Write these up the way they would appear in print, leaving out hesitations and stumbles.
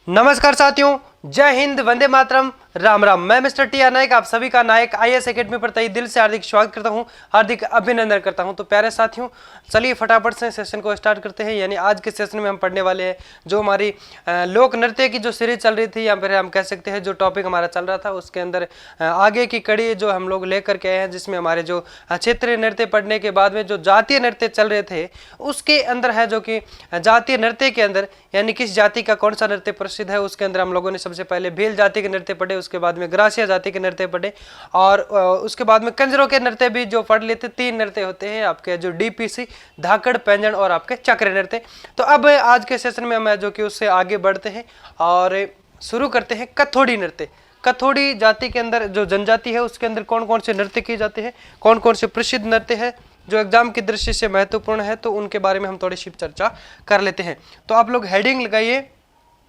नमस्कार साथियों, जय हिंद, वंदे मातरम, राम राम। मैं मिस्टर टी आर नायक आप सभी का नायक आईएएस एकेडमी पर तहे दिल से हार्दिक स्वागत करता हूं, हार्दिक अभिनंदन करता हूं। तो प्यारे साथियों, चलिए फटाफट से सेशन को स्टार्ट करते हैं। यानी आज के सेशन में हम पढ़ने वाले हैं जो हमारी लोक नृत्य की जो सीरीज चल रही थी, या फिर हम कह सकते हैं जो टॉपिक हमारा चल रहा था उसके अंदर आगे की कड़ी जो हम लोग लेकर के आए हैं, जिसमें हमारे जो क्षेत्रीय नृत्य पढ़ने के बाद में जो जातीय नृत्य चल रहे थे उसके अंदर है जो कि जातीय नृत्य के अंदर यानी किस जाति का कौन सा नृत्य प्रसिद्ध है, उसके अंदर हम लोगों ने सबसे पहले भील जाति के नृत्य पढ़े, उसके बाद में ग्रासिया जाति के नृत्य पढ़े और उसके बाद में कंजरों के नृत्य भी जो पढ़ लेते। 3 नृत्य होते हैं आपके, जो डीपीसी, धाकड़, पैंजण और आपके चक्र नृत्य। तो अब आज के सेशन में हम जो कि उससे आगे बढ़ते हैं और शुरू करते हैं कथोड़ी नृत्य। कथोड़ी जाति के अंदर जो जनजाति है उसके अंदर कौन कौन से नृत्य किए जाते हैं, कौन कौन से प्रसिद्ध नृत्य है जो एग्जाम की दृष्टि से महत्वपूर्ण है, तो उनके बारे में हम थोड़ी सी चर्चा कर लेते हैं। तो आप लोग हेडिंग लगाइए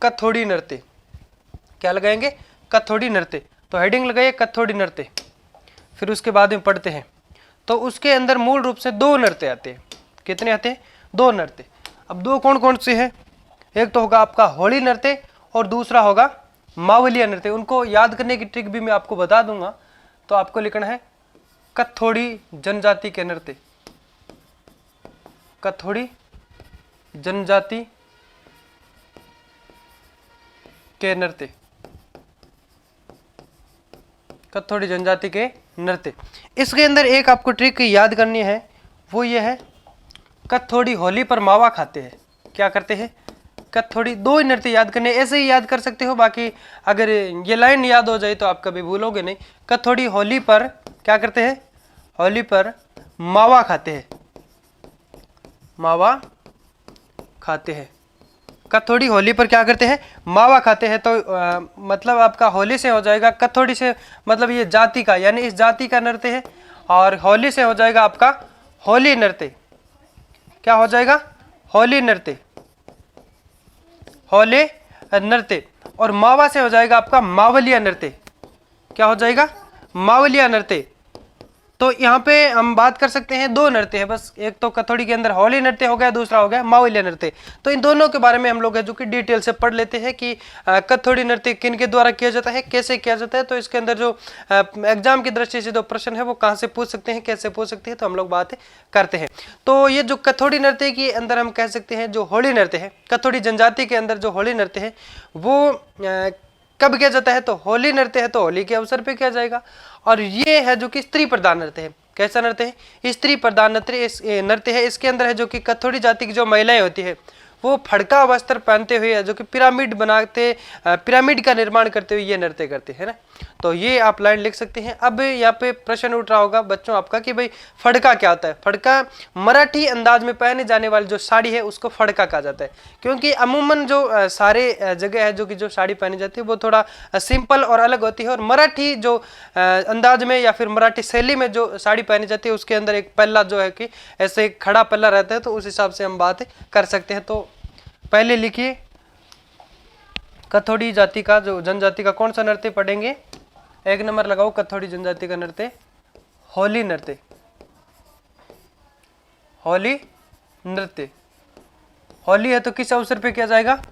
कथोड़ी नृत्य। क्या लगाएंगे? कथोड़ी नृत्य। तो हेडिंग लगाइए कथोड़ी नृत्य। फिर उसके बाद में पढ़ते हैं। तो उसके अंदर मूल रूप से 2 नृत्य आते हैं। कितने आते हैं? 2 नृत्य। अब 2 कौन कौन से हैं? एक तो होगा आपका होली नृत्य और दूसरा होगा मावलिया नृत्य। उनको याद करने की ट्रिक भी मैं आपको बता दूंगा। तो आपको लिखना है कथोड़ी जनजाति के नृत्य, कथोड़ी जनजाति के नृत्य, कथोड़ी जनजाति के नृत्य। इसके अंदर एक आपको ट्रिक याद करनी है, वो ये है कथोड़ी होली पर मावा खाते हैं। क्या करते हैं? कथोड़ी। 2 ही नृत्य याद करने, ऐसे ही याद कर सकते हो, बाकी अगर ये लाइन याद हो जाए तो आप कभी भूलोगे नहीं। कथोड़ी होली पर क्या करते हैं? होली पर मावा खाते हैं, मावा खाते हैं। कथोड़ी होली पर क्या करते हैं? मावा खाते हैं। तो मतलब आपका होली से हो जाएगा, कथोड़ी से मतलब ये जाति का यानी इस जाति का नृत्य है, और होली से हो जाएगा आपका होली नृत्य। क्या हो जाएगा? होली नृत्य, होली नृत्य। और मावा से हो जाएगा आपका मावलिया नृत्य। क्या हो जाएगा? मावलिया नृत्य। तो यहाँ पे हम बात कर सकते हैं 2 नृत्य है बस। एक तो कथोड़ी के अंदर होली नृत्य हो गया, दूसरा हो गया मावलिया नृत्य। तो इन दोनों के बारे में हम लोग है जो कि डिटेल से पढ़ लेते हैं कि कथोड़ी नृत्य किन के द्वारा किया जाता है, कैसे किया जाता है। तो इसके अंदर जो एग्जाम की दृष्टि से जो प्रश्न है वो कहाँ से पूछ सकते हैं, कैसे पूछ सकते हैं, तो हम लोग बात करते हैं। तो ये जो कथोड़ी नृत्य के अंदर हम कह सकते हैं जो होली नृत्य है, कथोड़ी जनजाति के अंदर जो होली नृत्य है वो कब किया जाता है? तो होली नृत्य है तो होली के अवसर पे किया जाएगा। और ये है जो कि स्त्री प्रधान नृत्य है। कैसा नृत्य है? स्त्री प्रधान नृत्य है। इसके अंदर है जो कि कथोड़ी जाति की जो महिलाएं होती है वो फड़का वस्त्र पहनते हुए जो कि पिरामिड बनाते, पिरामिड का निर्माण करते हुए ये नृत्य करते हैं ना। तो ये आप लाइन लिख सकते हैं। अब यहाँ पे प्रश्न उठ रहा होगा बच्चों आपका कि भाई फड़का क्या होता है? फड़का मराठी अंदाज में पहने जाने वाली जो साड़ी है उसको फड़का कहा जाता है, क्योंकि अमूमन जो सारे जगह है जो कि जो साड़ी पहनी जाती है वो थोड़ा सिंपल और अलग होती है, और मराठी जो अंदाज में या फिर मराठी शैली में जो साड़ी पहनी जाती है उसके अंदर एक पल्ला जो है कि ऐसे खड़ा पल्ला रहता है, तो उस हिसाब से हम बात कर सकते हैं। तो पहले लिखिए कथोड़ी जाति का जो जनजाति का कौन सा नृत्य पढ़ेंगे? 1 नंबर लगाओ कथोड़ी जनजाति का नृत्य होली नृत्य, होली नृत्य। होली है तो किस अवसर पे किया जाएगा?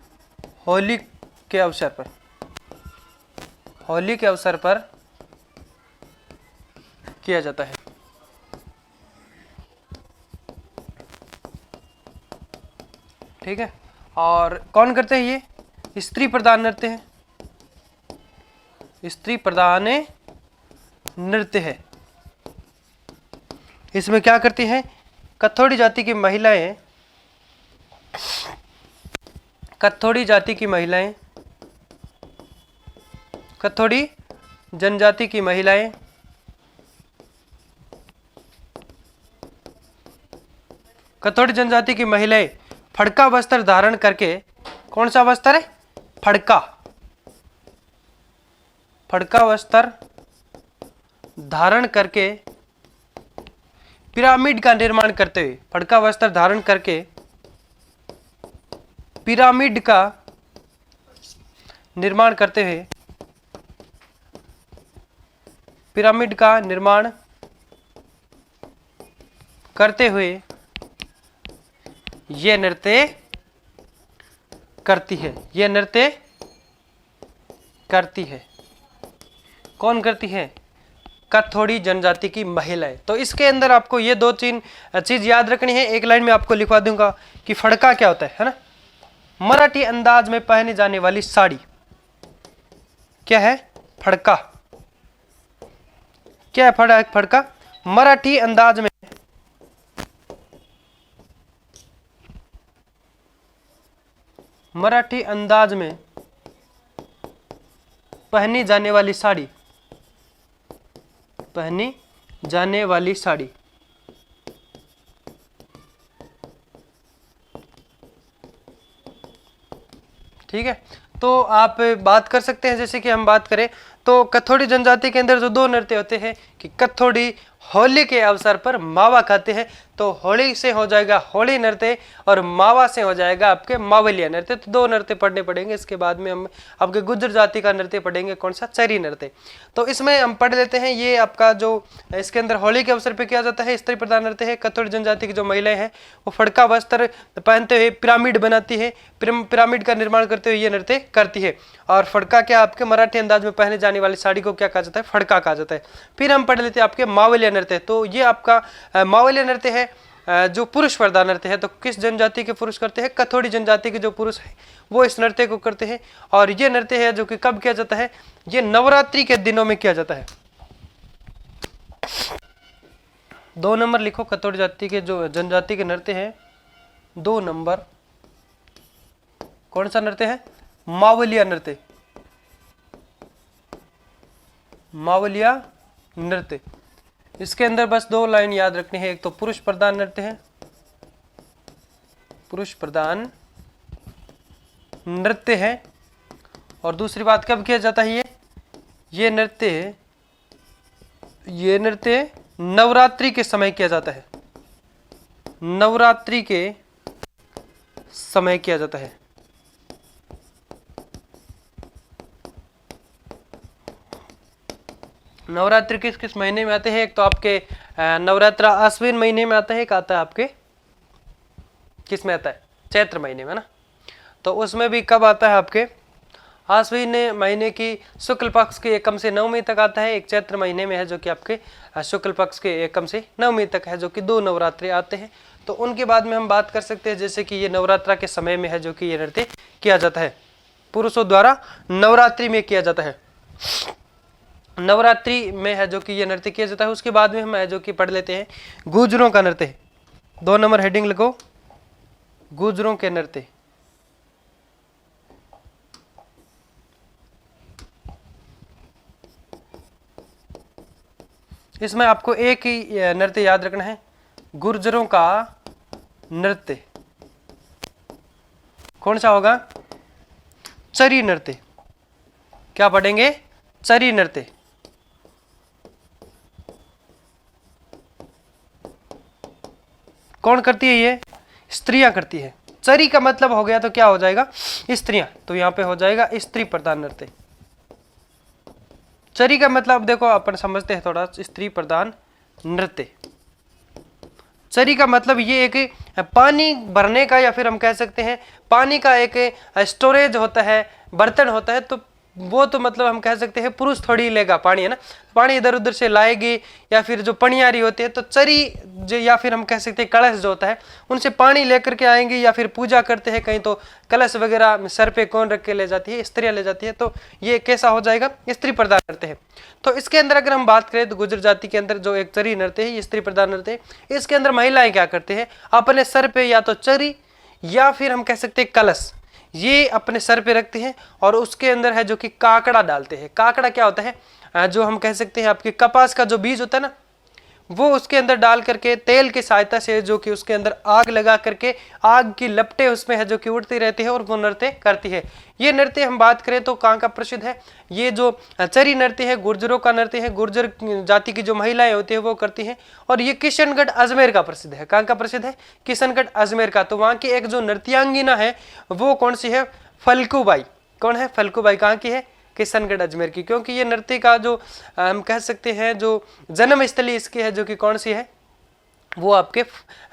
होली के अवसर पर, होली के अवसर पर किया जाता है। ठीक है। और कौन करते हैं? ये स्त्री प्रधान नृत्य है, स्त्री प्रधान नृत्य है। इसमें क्या करती हैं? कथोड़ी जाति की महिलाएं, कथोड़ी जाति की महिलाएं, कथोड़ी जनजाति की महिलाएं कथोड़ी जनजाति की महिलाएं फड़का वस्त्र धारण करके, कौन सा वस्त्र है? फड़का, फड़का वस्त्र धारण करके पिरामिड का निर्माण करते हुए, फड़का वस्त्र धारण करके पिरामिड का निर्माण करते हुए, पिरामिड का निर्माण करते हुए ये नृत्य करती है, ये नृत्य करती है। कौन करती है? कथोड़ी जनजाति की महिलाएं। तो इसके अंदर आपको ये दो तीन चीज याद रखनी है। एक लाइन में आपको लिखवा दूंगा कि फड़का क्या होता है ना। मराठी अंदाज में पहनी जाने वाली साड़ी क्या है? फड़का। क्या है फड़का? मराठी अंदाज में पहनी जाने वाली साड़ी, पहनी जाने वाली साड़ी। ठीक है, तो आप बात कर सकते हैं, जैसे कि हम बात करें तो कथोड़ी जनजाति के अंदर जो दो नृत्य होते हैं कि कथोड़ी होली के अवसर पर मावा खाते हैं, तो होली से हो जाएगा होली नृत्य और मावा से हो जाएगा आपके मावलिया नृत्य। तो दो नृत्य पढ़ने पड़ेंगे। इसके बाद में हम आपके गुज्जर जाति का नृत्य पढ़ेंगे, कौन सा? चरी नृत्य। तो इसमें हम पढ़ लेते हैं, ये आपका जो इसके अंदर होली के अवसर पर किया जाता है, स्त्री प्रधान नृत्य है। कथोड़ी जनजाति की जो महिलाएं हैं वो फड़का वस्त्र पहनते हुए पिरामिड बनाती है, पिरामिड का निर्माण करते हुए ये नृत्य करती है। और फड़का क्या? आपके मराठी अंदाज में पहने जाने वाली साड़ी को क्या कहा जाता है? फड़का कहा जाता है। फिर हम पढ़ लेते हैं आपके मावलिया नृत्य। तो ये आपका मावलिया नृत्य है जो पुरुष प्रधान नृत्य है। तो किस जनजाति के पुरुष करते हैं? कथोड़ी जनजाति के जो पुरुष है वो इस नृत्य को करते हैं। और ये नृत्य है जो कि कब किया जाता है? ये नवरात्रि के दिनों में किया जाता है। 2 नंबर लिखो, कथोड़ी जाति के जो जनजाति के नृत्य है 2 नंबर कौन सा नृत्य है? मावलिया नृत्य। मावलिया नृत्य। इसके अंदर बस 2 लाइन याद रखनी है। एक तो पुरुष प्रधान नृत्य है, पुरुष प्रधान नृत्य है। और दूसरी बात कब किया जाता है? ये नृत्य नवरात्रि के समय किया जाता है। नवरात्रि के समय किया जाता है। नवरात्रि किस किस महीने में आते हैं? एक तो आपके नवरात्रा आश्विन महीने में आता है, एक आता है आपके किस में आता है? चैत्र महीने में ना। तो उसमें भी कब आता है? आपके आश्विन महीने की शुक्ल पक्ष के एकम से नवमी तक आता है। एक चैत्र महीने में है जो कि आपके शुक्ल पक्ष के एकम से नवमी तक है, जो कि 2 नवरात्रि आते हैं। तो उनके बाद में हम बात कर सकते हैं, जैसे कि ये नवरात्रा के समय में है जो कि ये नृत्य किया जाता है, पुरुषों द्वारा नवरात्रि में किया जाता है। नवरात्रि में है जो कि ये नृत्य किया जाता है। उसके बाद में हम है जो कि पढ़ लेते हैं गुर्जरों का नृत्य। 2 नंबर हेडिंग लिखो, गुर्जरों के नृत्य। इसमें आपको एक ही नृत्य याद रखना है, गुर्जरों का नृत्य। कौन सा होगा? चरी नृत्य। क्या पढ़ेंगे? चरी नृत्य। कौन करती है? ये स्त्रियां करती है। चरी का मतलब हो गया तो क्या हो जाएगा? स्त्रियां। तो यहां पे हो जाएगा स्त्री प्रधान नृत्य। चरी का मतलब देखो अपन समझते हैं थोड़ा, स्त्री प्रधान नृत्य। चरी का मतलब ये एक पानी भरने का, या फिर हम कह सकते हैं पानी का एक स्टोरेज होता है, बर्तन होता है। तो वो तो मतलब हम कह सकते हैं पुरुष थोड़ी लेगा पानी, है ना, पानी इधर उधर से लाएगी। या फिर जो पनियारी होती है तो चरी जो, या फिर हम कह सकते हैं कलश जो होता है, उनसे पानी लेकर के आएंगी। या फिर पूजा करते हैं कहीं तो कलश वगैरह सर पे कौन रख के ले जाती है? स्त्रियां ले जाती है। तो ये कैसा हो जाएगा? स्त्री प्रधान नृत्य है। तो इसके अंदर अगर हम बात करें तो गुर्जर जाति के अंदर जो एक चरी नृत्य है, ये स्त्री प्रधान नृत्य है। इसके अंदर महिलाएं क्या करते हैं? अपने सर पे या तो चरी या फिर हम कह सकते हैं कलश, ये अपने सर पे रखते हैं और उसके अंदर है जो कि काकड़ा डालते हैं। काकड़ा क्या होता है? जो हम कह सकते हैं आपके कपास का जो बीज होता है ना, वो उसके अंदर डाल करके तेल की सहायता से जो कि उसके अंदर आग लगा करके आग की लपटें उसमें है जो कि उड़ती रहती है और वो नृत्य करती है। ये नृत्य हम बात करें तो कहाँ का प्रसिद्ध है? ये जो चरी नृत्य है गुर्जरों का नृत्य है, गुर्जर जाति की जो महिलाएं होती है वो करती हैं। और ये किशनगढ़ अजमेर का प्रसिद्ध है। कहाँ का प्रसिद्ध है? किशनगढ़ अजमेर का। तो वहाँ की एक जो नृत्यांगिना है वो कौन सी है? फल्गुबाई। कौन है? फल्गुबाई। कहाँ की है? किशनगढ़ अजमेर की। क्योंकि ये नृत्य का जो हम कह सकते हैं जो जन्म स्थली इसकी है जो कि कौन सी है? वो आपके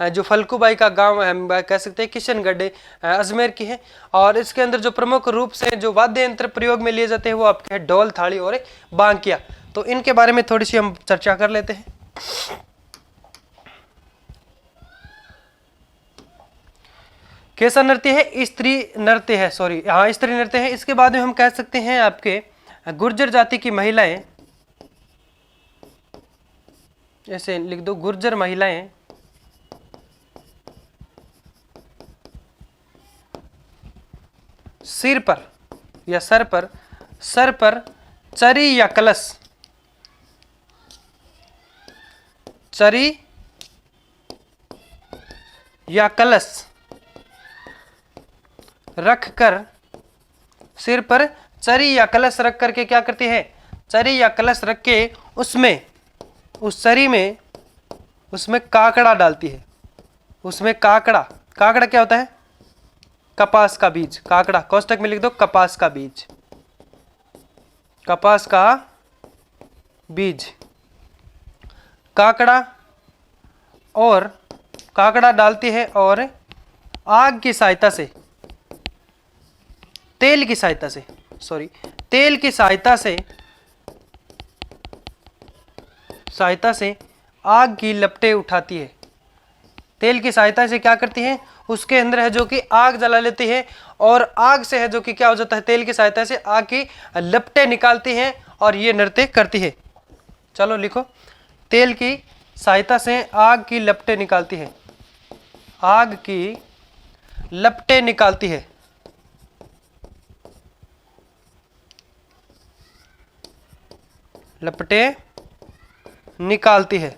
जो फल्गुबाई का गांव है, हम कह सकते हैं किशनगढ़ अजमेर की है। और इसके अंदर जो प्रमुख रूप से जो वाद्य यंत्र प्रयोग में लिए जाते हैं वो आपके है ढोल, थाली और बांकिया। तो इनके बारे में थोड़ी सी हम चर्चा कर लेते हैं। कैसा नृत्य है? स्त्री नृत्य है, सॉरी हाँ स्त्री नृत्य है। इसके बाद में हम कह सकते हैं आपके गुर्जर जाति की महिलाएं, ऐसे लिख दो, गुर्जर महिलाएं सिर पर या सर पर चरी या कलश, चरी या कलश रख कर, सिर पर चरी या कलश रख करके क्या करती है? चरी या कलश रख के उसमें, उस चरी में उसमें काकड़ा डालती है। उसमें काकड़ा, काकड़ा क्या होता है? कपास का बीज। काकड़ा कोष्टक में लिख दो, कपास का बीज, कपास का बीज, काकड़ा, और काकड़ा डालती है और आग की सहायता से, तेल की सहायता से, सॉरी तेल की सहायता से आग की लपटें उठाती है। तेल की सहायता से क्या करती है? उसके अंदर है जो कि आग जला लेती है, और आग से है जो कि क्या हो जाता है? तेल की सहायता से आग की लपटें निकालती है और ये नृत्य करती है। चलो लिखो, तेल की सहायता से आग की लपटें निकालती है, आग की लपटें निकालती है। लपटें निकालती है,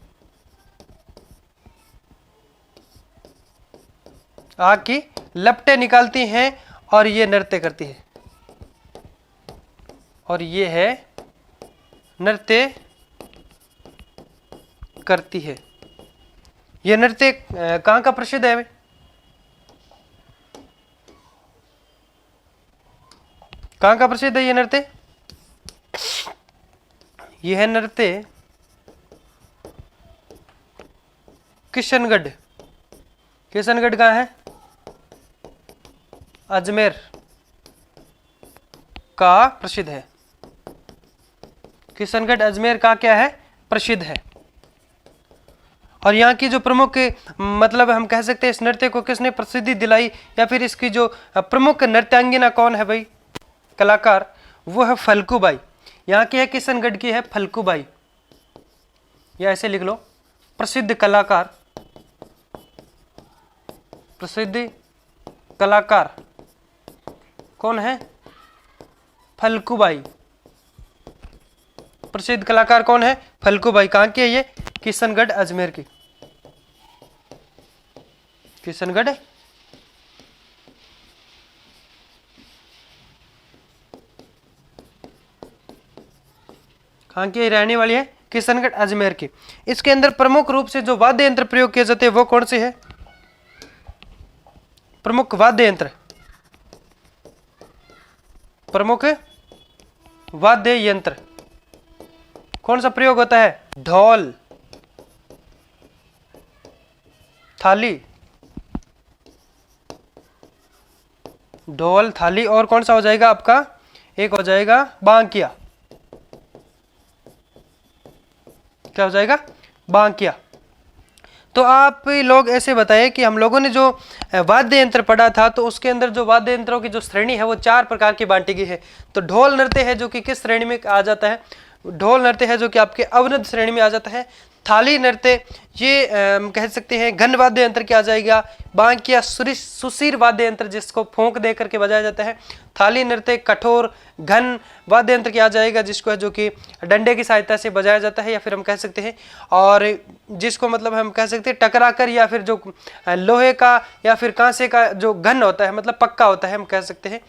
आग की लपटें निकालती हैं और ये नृत्य करती है, और ये है नृत्य करती है। ये नृत्य कहाँ का प्रसिद्ध है? कहाँ का प्रसिद्ध है ये नृत्य? यह है नृत्य किशनगढ़। किशनगढ़ कहाँ है? अजमेर का प्रसिद्ध है। किशनगढ़ अजमेर का क्या है? प्रसिद्ध है। और यहाँ की जो प्रमुख, मतलब हम कह सकते हैं इस नृत्य को किसने प्रसिद्धि दिलाई, या फिर इसकी जो प्रमुख नृत्यांगिना कौन है भाई, कलाकार? वो है फल्गुबाई। यहाँ की है किशनगढ़ की है फल्गुबाई, या ऐसे लिख लो, प्रसिद्ध कलाकार, प्रसिद्ध कलाकार कौन है? फल्गुबाई। प्रसिद्ध कलाकार कौन है? फल्गुबाई। कहाँ की है ये? किशनगढ़ अजमेर की। किशनगढ़ कहाँ की रहने वाली है? किशनगढ़ अजमेर की। इसके अंदर प्रमुख रूप से जो वाद्य यंत्र प्रयोग किए जाते हैं वो कौन से है? प्रमुख वाद्य यंत्र, प्रमुख वाद्य यंत्र कौन सा प्रयोग होता है? ढोल, थाली, ढोल, थाली, और कौन सा हो जाएगा आपका? एक हो जाएगा बांकिया। क्या हो जाएगा? बांकिया। तो आप लोग ऐसे बताइए कि हम लोगों ने जो वाद्य यंत्र पढ़ा था, तो उसके अंदर जो वाद्य यंत्रों की जो श्रेणी है वो 4 प्रकार की बांटी गई है। तो ढोल नृत्य है जो कि किस श्रेणी में आ जाता है? ढोल नृत्य है जो कि आपके अवनद श्रेणी में आ जाता है। थाली नृत्य ये कह सकते हैं घन वाद्य यंत्र की आ जाएगा। बांकिया सुशीर वाद्य यंत्र जिसको फूंक दे करके बजाया जाता है। थाली नृत्य कठोर घन वाद्य यंत्र की आ जाएगा, जिसको है जो कि डंडे की सहायता से बजाया जाता है, या फिर हम कह सकते हैं, और जिसको मतलब हम कह सकते हैं टकरा कर, या फिर जो लोहे का या फिर कांसे का जो घन होता है, मतलब पक्का होता है, हम कह सकते हैं।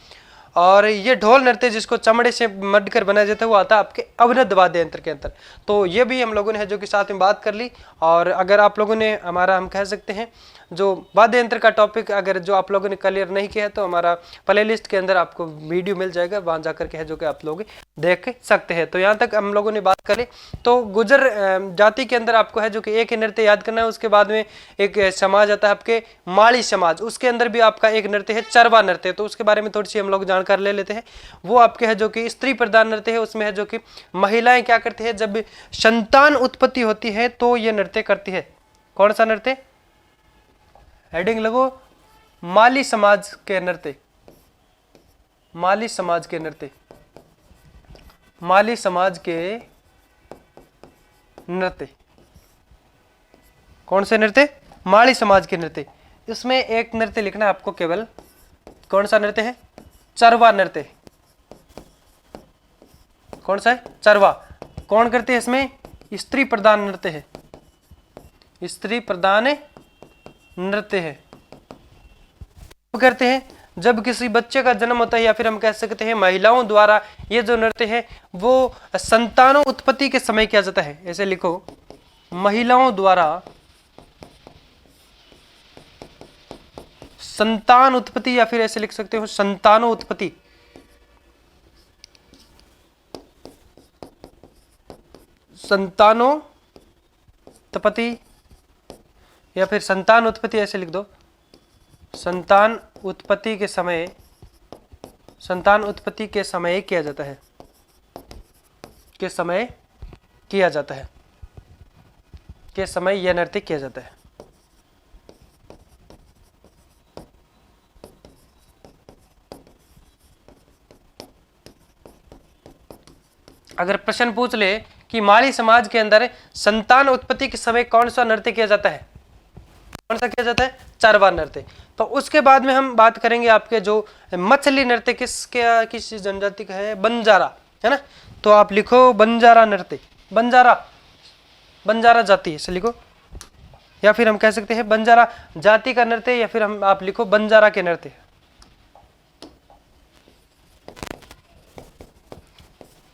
और ये ढोल नृत्य जिसको चमड़े से मढ़ कर बनाया जाता है वो आता है आपके अवनद वाद्य यंत्र के अंदर। तो ये भी हम लोगों ने है जो कि साथ में बात कर ली। और अगर आप लोगों ने हमारा हम कह सकते हैं जो वाद्य यंत्र का टॉपिक अगर जो आप लोगों ने क्लियर नहीं किया है तो हमारा प्लेलिस्ट के अंदर आपको वीडियो मिल जाएगा, वहां जाकर के है जो कि आप लोग देख सकते हैं। तो यहाँ तक हम लोगों ने बात करी। तो गुजर जाति के अंदर आपको है जो कि एक ही नृत्य याद करना है। उसके बाद में एक समाज आता है आपके माली समाज, उसके अंदर भी आपका एक नृत्य है चरवा नृत्य। तो उसके बारे में थोड़ी सी हम लोग जानकारी ले लेते हैं। वो आपके है जो कि स्त्री प्रधान नृत्य है। उसमें है जो कि महिलाएं क्या करती है, जब संतान उत्पत्ति होती है तो ये नृत्य करती है। कौन सा नृत्य? हेडिंग लगो, माली समाज के नृत्य। माली समाज के नृत्य, माली समाज के नृत्य। कौन से नृत्य? माली समाज के नृत्य। इसमें एक नृत्य लिखना है आपको केवल, कौन सा नृत्य है? चरवा नृत्य। कौन सा है? चरवा। कौन करते हैं इसमें? स्त्री प्रधान नृत्य है, स्त्री प्रधान नृत्य है। करते हैं जब किसी बच्चे का जन्म होता है, या फिर हम कह सकते हैं महिलाओं द्वारा ये जो नृत्य है वो संतानों उत्पत्ति के समय किया जाता है। ऐसे लिखो, महिलाओं द्वारा संतान उत्पत्ति, या फिर ऐसे लिख सकते हो संतानों उत्पत्ति। संतानों उत्पत्ति या फिर संतान उत्पत्ति ऐसे लिख दो। संतान उत्पत्ति के समय, संतान उत्पत्ति के समय किया जाता है, के समय किया जाता है, के समय यह नृत्य किया जाता है। अगर प्रश्न पूछ ले कि माली समाज के अंदर संतान उत्पत्ति के समय कौन सा नृत्य किया जाता है, कौन सा किया जाता है? चरवा नृत्य। तो उसके बाद में हम बात करेंगे आपके जो मछली नृत्य किस जनजाति का है? बंजारा, है ना। तो आप लिखो बंजारा नृत्य, बंजारा, बंजारा जाति से लिखो, या फिर हम कह सकते हैं बंजारा जाति का नृत्य, या फिर हम आप लिखो बंजारा के नृत्य।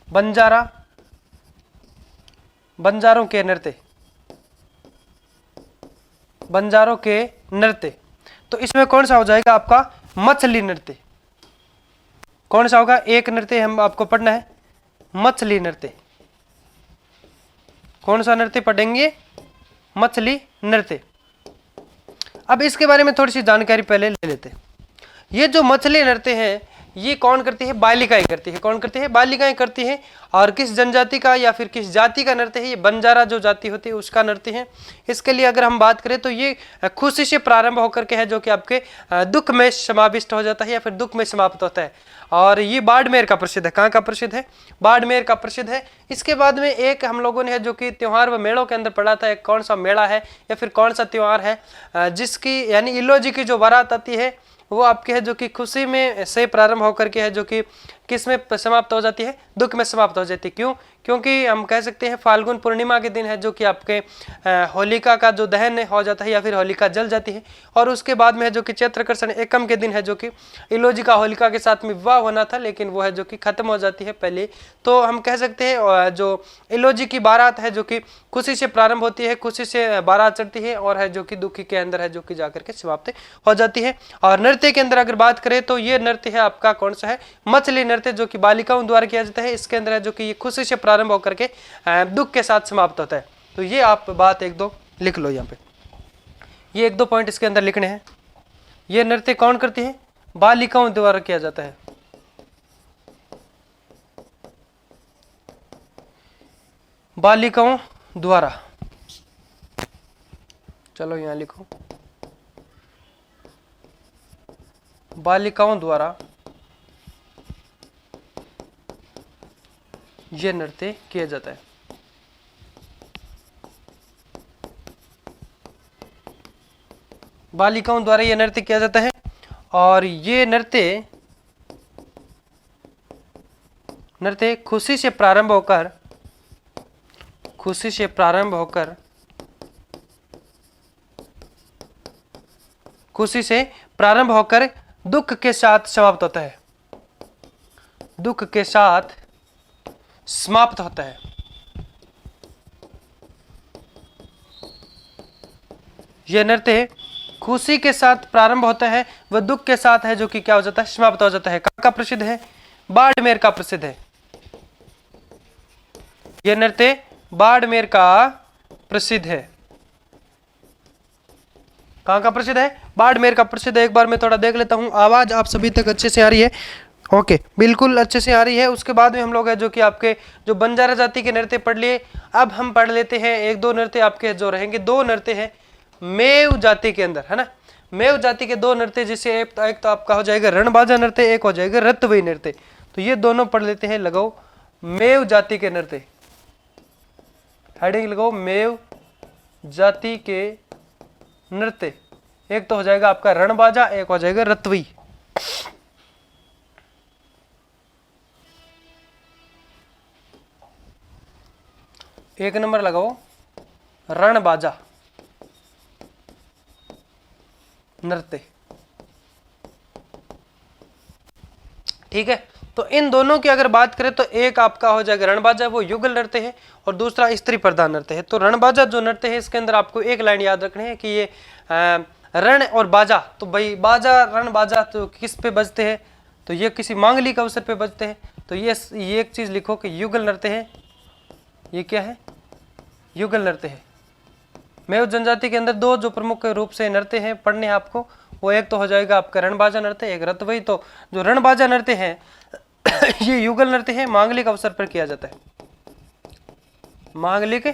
बंजारा, बंजारों के नृत्य, बंजारों के नृत्य। तो इसमें कौन सा हो जाएगा आपका? मछली नृत्य। कौन सा होगा? एक नृत्य हम आपको पढ़ना है, मछली नृत्य। कौन सा नृत्य पढ़ेंगे? मछली नृत्य। अब इसके बारे में थोड़ी सी जानकारी पहले ले लेते हैं। ये जो मछली नृत्य है ये कौन करती है? बालिकाएं करती है। कौन करती है? बालिकाएं करती है। और किस जनजाति का या फिर किस जाति का नृत्य है? ये बंजारा जो जाति होती है उसका नृत्य है। इसके लिए अगर हम बात करें तो ये खुशी से प्रारंभ होकर के है जो कि आपके दुख में समाविष्ट हो जाता है या फिर दुख में समाप्त होता है। और ये बाड़मेर का प्रसिद्ध है। कहाँ का प्रसिद्ध है? बाड़मेर का प्रसिद्ध है। इसके बाद में एक हम लोगों ने है जो कि त्योहार व मेलों के अंदर पढ़ा था, एक कौन सा मेला है या फिर कौन सा त्योहार है जिसकी यानी इलो जी की जो बारात आती है वो आपके है जो कि खुशी में से प्रारंभ होकर के है जो कि किस में समाप्त हो जाती है? दुख में समाप्त हो जाती है। क्यों? क्योंकि हम कह सकते हैं फाल्गुन पूर्णिमा के दिन है जो कि आपके होलिका का जो दहन हो जाता है या फिर होलिका जल जाती है। और उसके बाद में है जो कि चैत्रकर्षण एकम के दिन है जो कि इलोजी का होलिका के साथ में विवाह होना था, लेकिन वो है जो कि खत्म हो जाती है पहले। तो हम कह सकते हैं जो इलोजी की बारात है जो कि खुशी से प्रारंभ होती है, खुशी से बारात चढ़ती है और है जो कि दुखी के अंदर है जो कि जाकर के समाप्त हो जाती है। और नृत्य के अंदर अगर बात करें तो ये नृत्य है आपका कौन सा है? मछली नृत्य, जो कि बालिकाओं द्वारा किया जाता है। इसके अंदर है जो कि ये खुशी से प्रारंभ होकर के दुख के साथ समाप्त होता है। तो ये आप बात एक दो लिख लो यहाँ पे, ये एक दो पॉइंट इसके अंदर लिखने हैं। ये नृत्य कौन करती है? बालिकाओं द्वारा किया जाता है। बालिकाओं द्वारा, चलो यहाँ लिखो, बालिकाओं द्वारा यह नृत्य किया जाता है। बालिकाओं द्वारा यह नृत्य किया जाता है। और ये नृत्य खुशी से प्रारंभ होकर, खुशी से प्रारंभ होकर, खुशी से प्रारंभ होकर दुख के साथ समाप्त होता है। दुख के साथ समाप्त होता है। यह नृत्य खुशी के साथ प्रारंभ होता है, वह दुख के साथ है जो कि क्या हो जाता है, समाप्त हो जाता है। कहाँ का प्रसिद्ध है, बाड़मेर का प्रसिद्ध है। यह नृत्य बाड़मेर का प्रसिद्ध है। कहाँ का प्रसिद्ध है, बाड़मेर का प्रसिद्ध है। एक बार मैं थोड़ा देख लेता हूँ, आवाज आप सभी तक अच्छे से आ रही है? ओके, बिल्कुल अच्छे से आ रही है। उसके बाद में हम लोग है जो कि आपके जो बंजारा जाति के नृत्य पढ़ लिए। अब हम पढ़ लेते हैं एक दो नृत्य आपके जो रहेंगे, दो नृत्य हैं मेव जाति के अंदर, है ना। मेव जाति के दो नृत्य, जिससे एक तो आपका हो जाएगा रणबाजा नृत्य, एक हो जाएगा रतवई नृत्य। तो ये दोनों पढ़ लेते हैं। लगाओ मेव जाति के नृत्य, हेडिंग लगाओ मेव जाति के नृत्य। एक तो हो जाएगा आपका रणबाजा, एक हो जाएगा रतवई। एक नंबर लगाओ रणबाजा नृत्य, ठीक है। तो इन दोनों की अगर बात करें तो एक आपका हो जाएगा रणबाजा, वो युगल नृत्य है, और दूसरा स्त्री प्रधान नृत्य है। तो रणबाजा जो नृत्य है, इसके अंदर आपको एक लाइन याद रखनी है कि ये रण और बाजा, तो भाई बाजा रण बाजा तो किस पे बजते हैं, तो ये किसी मांगलिक अवसर पे बजते हैं। तो ये एक चीज लिखो कि युगल नृत्य है। ये क्या है, युगल नृत्य है। मेव जनजाति के अंदर दो जो प्रमुख रूप से नृत्य हैं पढ़ने आपको, वो एक तो हो जाएगा आपका रणबाजा नृत्य, एक रतवई। तो जो रणबाजा नृत्य है ये युगल नृत्य है, मांगलिक अवसर पर किया जाता है। मांगलिक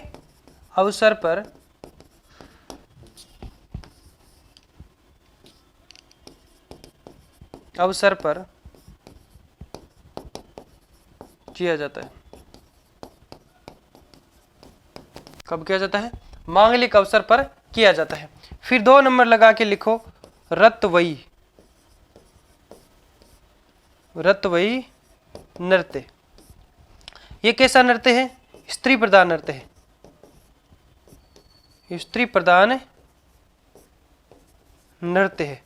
अवसर पर किया जाता है। कब किया जाता है, मांगलिक अवसर पर किया जाता है। फिर दो नंबर लगा के लिखो रतवई, रतवई नृत्य। ये कैसा नृत्य है, स्त्री प्रधान नृत्य है, स्त्री प्रधान नृत्य है।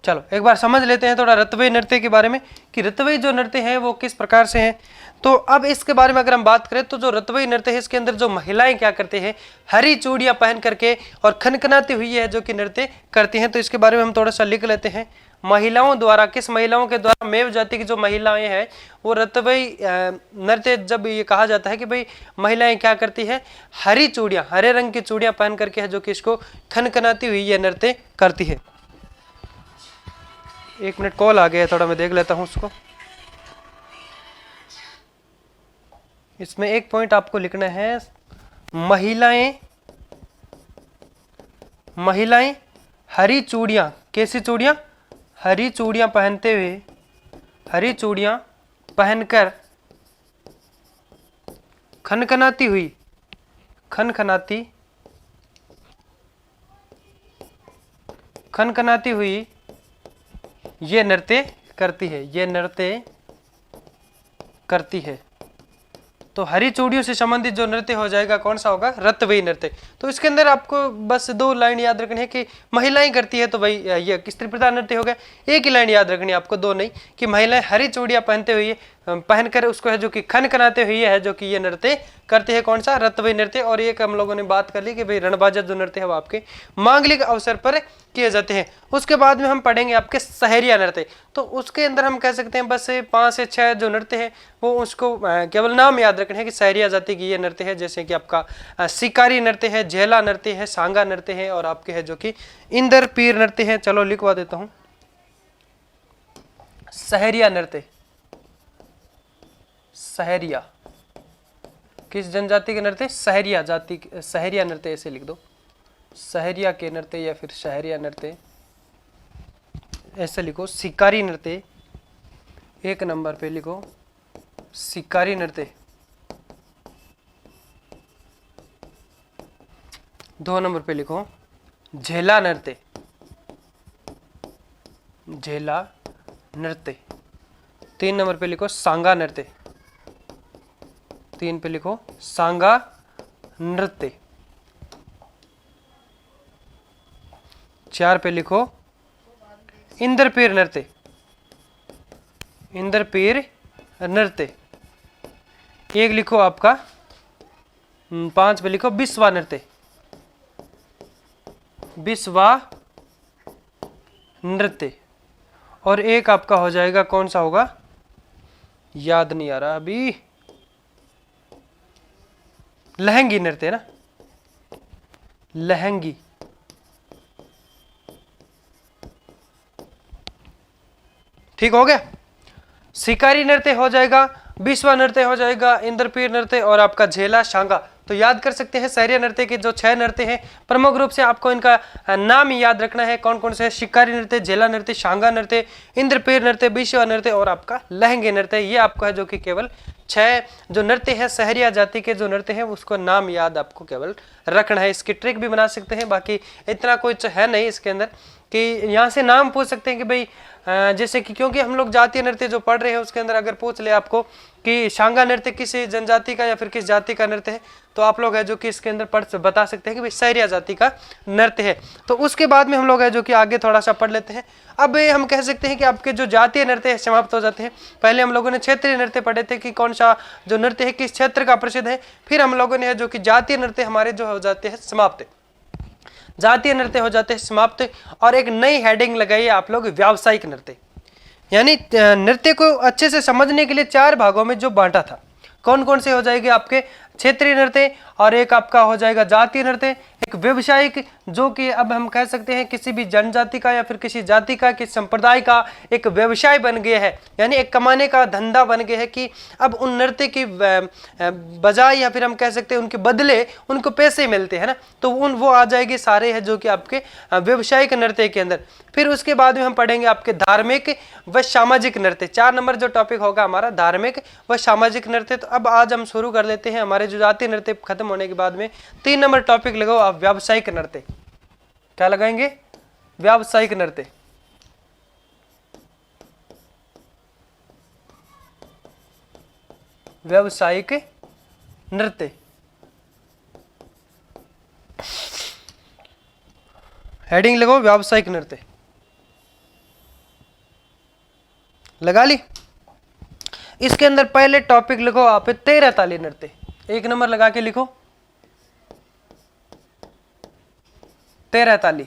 चलो एक बार समझ लेते हैं थोड़ा रतवई नृत्य के बारे में कि रतवई जो नृत्य है वो किस प्रकार से है। तो अब इसके बारे में अगर हम बात करें तो जो रतवई नृत्य है, इसके अंदर जो महिलाएं क्या करते हैं, हरी चूड़ियां पहन करके और खनखनाती हुई है जो कि नृत्य करती हैं। तो इसके बारे में हम थोड़ा सा लिख लेते हैं। महिलाओं द्वारा, किस महिलाओं के द्वारा, मेव जाति की जो महिलाएं हैं वो रतवई नृत्य, जब ये कहा जाता है कि भाई महिलाएं क्या करती है, हरी चूड़ियां, हरे रंग की चूड़ियां पहन करके है जो कि इसको खनखनाती हुई ये नृत्य करती है। एक मिनट, कॉल आ गया है, थोड़ा मैं देख लेता हूं उसको। इसमें एक पॉइंट आपको लिखना है, महिलाएं हरी चूड़ियां, कैसी चूड़ियां, हरी चूड़ियां पहनते हुए, हरी चूड़ियां पहनकर खनखनाती हुई, खनखनाती हुई ये नृत्य करती है, ये नृत्य करती है। तो हरी चूड़ियों से संबंधित जो नृत्य हो जाएगा कौन सा होगा, रतवई नृत्य। तो इसके अंदर आपको बस दो लाइन याद रखनी है कि महिलाएं करती है, तो भाई ये स्त्री प्रधान नृत्य हो गया। एक ही लाइन याद रखनी है आपको, दो नहीं, कि महिलाएं हरी चूड़ियां पहनते हुए, पहनकर उसको है जो कि खनखनाते हुए है जो कि ये नृत्य करते हैं, कौन सा, रतवई नृत्य। और एक हम लोगों ने बात कर ली कि भाई रणबाजा जो नृत्य है वो आपके मांगलिक अवसर पर किए जाते हैं। उसके बाद में हम पढ़ेंगे आपके सहरिया नृत्य। तो उसके अंदर हम कह सकते हैं बस 5 से 6 जो नृत्य है वो उसको केवल नाम याद रखने हैं कि सहरिया जाति की ये नृत्य है। जैसे कि आपका शिकारी नृत्य है, झेला नृत्य है, सांगा नृत्य है, और आपके है जो कि इंदर पीर नृत्य है। चलो लिखवा देता हूं, सहरिया नृत्य। सहरिया किस जनजाति के नृत्य, सहरिया जाति, सहरिया नृत्य ऐसे लिख दो, सहरिया के नृत्य या फिर सहरिया नृत्य ऐसे लिखो। शिकारी नृत्य एक नंबर पे लिखो, शिकारी नृत्य। 2 नंबर पे लिखो झेला नृत्य, झेला नृत्य। 3 नंबर पे लिखो सांगा नृत्य, 3 पे लिखो सांगा नृत्य। 4 पे लिखो इंद्रपीर नृत्य, इंद्रपीर नृत्य। 1 लिखो आपका 5 पे लिखो बिस्वा नृत्य, बिस्वा नृत्य, और एक आपका हो जाएगा कौन सा होगा, याद नहीं आ रहा अभी, लहंगी नृत्य ना, लहंगी। ठीक हो गया। शिकारी नृत्य हो जाएगा, बिस्वा नृत्य हो जाएगा, इंद्रपीर नृत्य और आपका झेला शांगा। तो याद कर सकते हैं सहरिया नृत्य के जो 6 नृत्य हैं, प्रमुख रूप से आपको इनका नाम याद रखना है, कौन कौन से, शिकारी नृत्य, झेला नृत्य, शांगा नृत्य, इंद्रपीर नृत्य, बिस्वा नृत्य और आपका लहंगे नृत्य। ये आपको है जो कि केवल 6 जो नृत्य है सहरिया जाति के जो नृत्य है उसको नाम याद आपको केवल रखना है। इसकी ट्रिक भी बना सकते हैं, बाकी इतना कुछ है नहीं इसके अंदर कि यहाँ से नाम पूछ सकते हैं कि भाई जैसे कि, क्योंकि हम लोग जातीय नृत्य जो पढ़ रहे हैं उसके अंदर अगर पूछ ले आपको कि शांगा नृत्य किस जनजाति का या फिर किस जाति का नृत्य है, तो आप लोग है जो कि इसके अंदर बता सकते हैं कि भाई सहरिया जाति का नृत्य है। तो उसके बाद में हम लोग है जो कि आगे थोड़ा सा पढ़ लेते हैं। अब हम कह सकते हैं कि आपके जो जातीय नृत्य है समाप्त हो जाते हैं। पहले हम लोगों ने क्षेत्रीय नृत्य पढ़े थे कि कौन सा जो नृत्य है किस क्षेत्र का प्रसिद्ध है, फिर हम लोगों ने है जो कि जातीय नृत्य हमारे जो हो जाते हैं समाप्त, जातीय नृत्य हो जाते हैं समाप्त। और एक नई हेडिंग लगाइए आप लोग, व्यावसायिक नृत्य। यानी नृत्य को अच्छे से समझने के लिए 4 भागों में जो बांटा था, कौन कौन से हो जाएंगे आपके, क्षेत्रीय नृत्य, और एक आपका हो जाएगा जातीय नृत्य, एक व्यवसायिक जो कि अब हम कह सकते हैं किसी भी जनजाति का या फिर किसी जाति का, किसी संप्रदाय का एक व्यवसाय बन गया है, यानी एक कमाने का धंधा बन गया है कि अब उन नृत्य की बजाय या फिर हम कह सकते हैं उनके बदले उनको पैसे मिलते हैं ना, तो वो आ जाएंगे सारे है जो कि आपके व्यवसायिक नृत्य के अंदर। फिर उसके बाद में हम पढ़ेंगे आपके धार्मिक व सामाजिक नृत्य। 4 नंबर जो टॉपिक होगा हमारा धार्मिक व सामाजिक नृत्य। तो अब आज हम शुरू कर लेते हैं हमारे जो जातीय नृत्य खत्म होने के बाद में 3 नंबर टॉपिक लगाओ आप, व्यावसायिक नृत्य। क्या लगाएंगे, व्यावसायिक नृत्य। व्यावसायिक नृत्य, हेडिंग लगाओ व्यावसायिक नृत्य, लगा ली। इसके अंदर पहले टॉपिक लिखो आप 13 ताली नृत्य, 1 नंबर लगा के लिखो 13 ताली,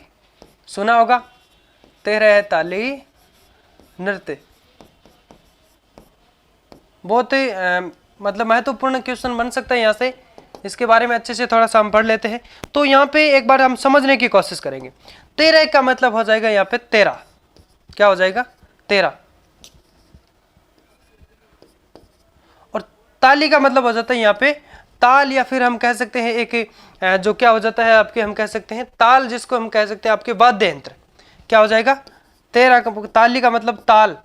सुना होगा 13 ताली नृत्य। बहुत ही मतलब महत्वपूर्ण क्वेश्चन बन सकता है यहाँ से, इसके बारे में अच्छे से थोड़ा सा हम पढ़ लेते हैं। तो यहाँ पे एक बार हम समझने की कोशिश करेंगे। 13 का मतलब हो जाएगा यहाँ पे 13, क्या हो जाएगा 13, और ताली का मतलब हो जाता है यहाँ पे ताल, या फिर हम कह सकते हैं एक जो क्या हो जाता है आपके, हम कह सकते हैं ताल, जिसको हम कह सकते हैं आपके वाद्य यंत्र। क्या हो जाएगा 13 का, ताली का मतलब ताल,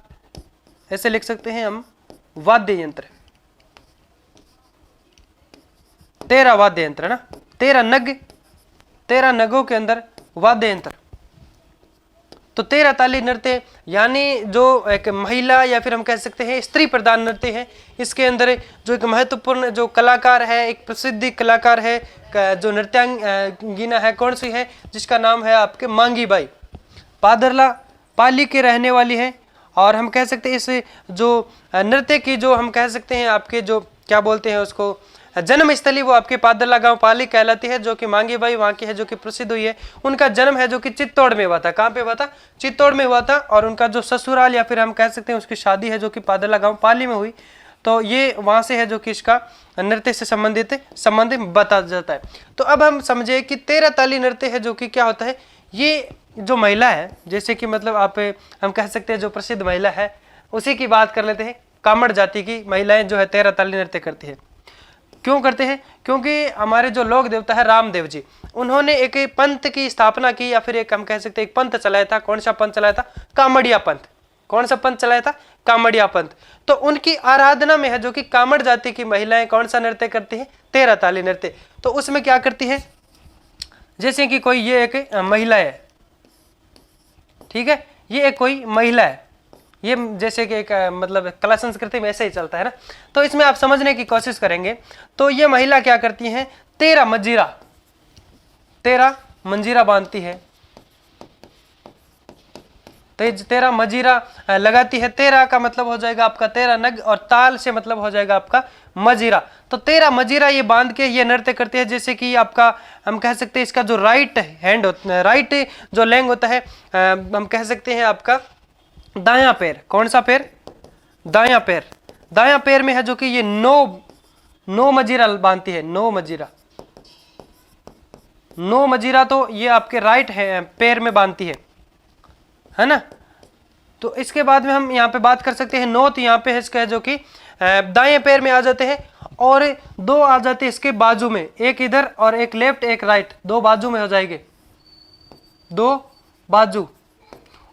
ऐसे लिख सकते हैं हम, वाद्य यंत्र। 13 वाद्य यंत्र ना, 13 नग, 13 नगों के अंदर वाद्य यंत्र। तो 13 ताली नृत्य यानी जो एक महिला या फिर हम कह सकते हैं स्त्री प्रधान नृत्य है। इसके अंदर जो एक महत्वपूर्ण जो कलाकार है, एक प्रसिद्ध कलाकार है, जो नृत्यांगिना है, कौन सी है, जिसका नाम है आपके मांगी बाई, पादरला पाली के रहने वाली है। और हम कह सकते हैं इस जो नृत्य की जो हम कह सकते हैं आपके जो क्या बोलते हैं उसको, जन्मस्थली वो आपके पादरला गांव पाली कहलाती है, जो कि मांगी बाई वहाँ की है जो कि प्रसिद्ध हुई है। उनका जन्म है जो कि चित्तौड़ में हुआ था। कहाँ पे हुआ था, चित्तौड़ में हुआ था। और उनका जो ससुराल या फिर हम कह सकते हैं उसकी शादी है जो कि पादरला गांव पाली में हुई। तो ये वहाँ से है जो कि इसका नृत्य से संबंधित बता जाता है। तो अब हम समझे कि 13 ताली नृत्य है जो कि क्या होता है, ये जो महिला है, जैसे कि मतलब आप हम कह सकते हैं जो प्रसिद्ध महिला है उसी की बात कर लेते हैं। कामड़ जाति की महिलाएं जो है 13 ताली नृत्य करती है। क्यों करते हैं, क्योंकि हमारे जो लोक देवता है रामदेव जी, उन्होंने एक पंथ की स्थापना की, या फिर एक हम कह सकते हैं एक पंथ चलाया था। कौन सा पंथ चलाया था, कामड़िया पंथ। कौन सा पंथ चलाया था, कामड़िया पंथ। तो उनकी आराधना में है जो कि कामड़ जाति की महिलाएं कौन सा नृत्य करती है, 13 ताली नृत्य। तो उसमें क्या करती है, जैसे कि कोई ये एक महिला है, ठीक है, ये एक कोई महिला है, ये जैसे कि एक मतलब कला संस्कृति में ऐसे ही चलता है ना। तो इसमें आप समझने की कोशिश करेंगे। तो ये महिला क्या करती है, 13 मंजीरा बांधती है। 13 मजीरा लगाती है। 13 का मतलब हो जाएगा आपका 13 नग और ताल से मतलब हो जाएगा आपका मजीरा। तो 13 मजीरा ये बांध के ये नृत्य करते हैं। जैसे कि आपका हम कह सकते हैं इसका जो राइट हैंड होता है, राइट जो लैंग होता है, हम कह सकते हैं आपका दायां पैर। कौन सा पैर? दायां पैर। दायां पैर में है जो कि ये 9 मजीरा बांधती है। 9 मजीरा, 9 मजीरा तो ये आपके राइट पैर में बांधती है ना। तो इसके बाद में हम यहाँ पे बात कर सकते हैं 9, तो यहाँ पे है इसका है जो कि दाएं पैर में आ जाते हैं और 2 आ जाते हैं इसके बाजू में, एक इधर और एक लेफ्ट एक राइट, 2 बाजू में हो जाएंगे, 2 बाजू,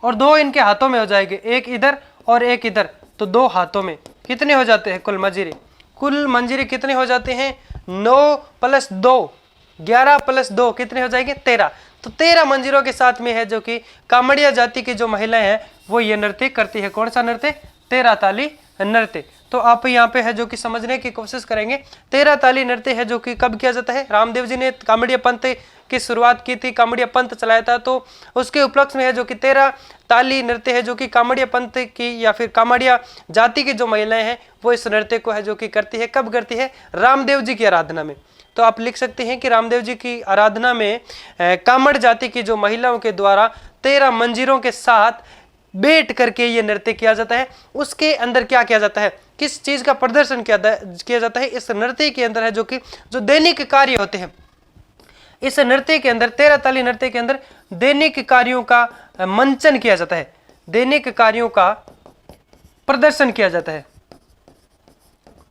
और 2 इनके हाथों में हो जाएंगे, एक इधर और एक इधर, तो 2 हाथों में। कितने हो जाते हैं कुल मंजीरे? कुल मंजीरे कितने हो जाते हैं? 9 + 2, 11 + 2 कितने हो जाएंगे? 13। तो 13 मंजीरों के साथ में है जो कि कामड़िया जाति की जो महिलाएं हैं वो ये नृत्य करती है। कौन सा नृत्य? 13 ताली नृत्य। तो आप यहाँ पे है जो कि समझने की कोशिश करेंगे। 13 ताली नृत्य है जो कि कब किया जाता है? रामदेव जी ने कामड़िया पंथ की शुरुआत की थी, कामड़िया पंथ चलाया था, तो उसके उपलक्ष्य में है जो कि 13 ताली नृत्य है जो कि कामड़िया पंथ की या फिर कामड़िया जाति की जो महिलाएं हैं वो इस नृत्य को है जो कि करती है। कब करती है? रामदेव जी की आराधना में। तो आप लिख सकते हैं कि रामदेव जी की आराधना में कामड़ जाति की जो महिलाओं के द्वारा 13 मंजीरों के साथ बैठ करके ये नृत्य किया जाता है। उसके अंदर क्या किया जाता है? किस चीज का प्रदर्शन किया जाता है? इस नृत्य के अंदर है जो कि जो दैनिक कार्य होते हैं, इस नृत्य के अंदर 13 ताली नृत्य के अंदर दैनिक कार्यों का मंचन किया जाता है, दैनिक कार्यों का प्रदर्शन किया जाता है।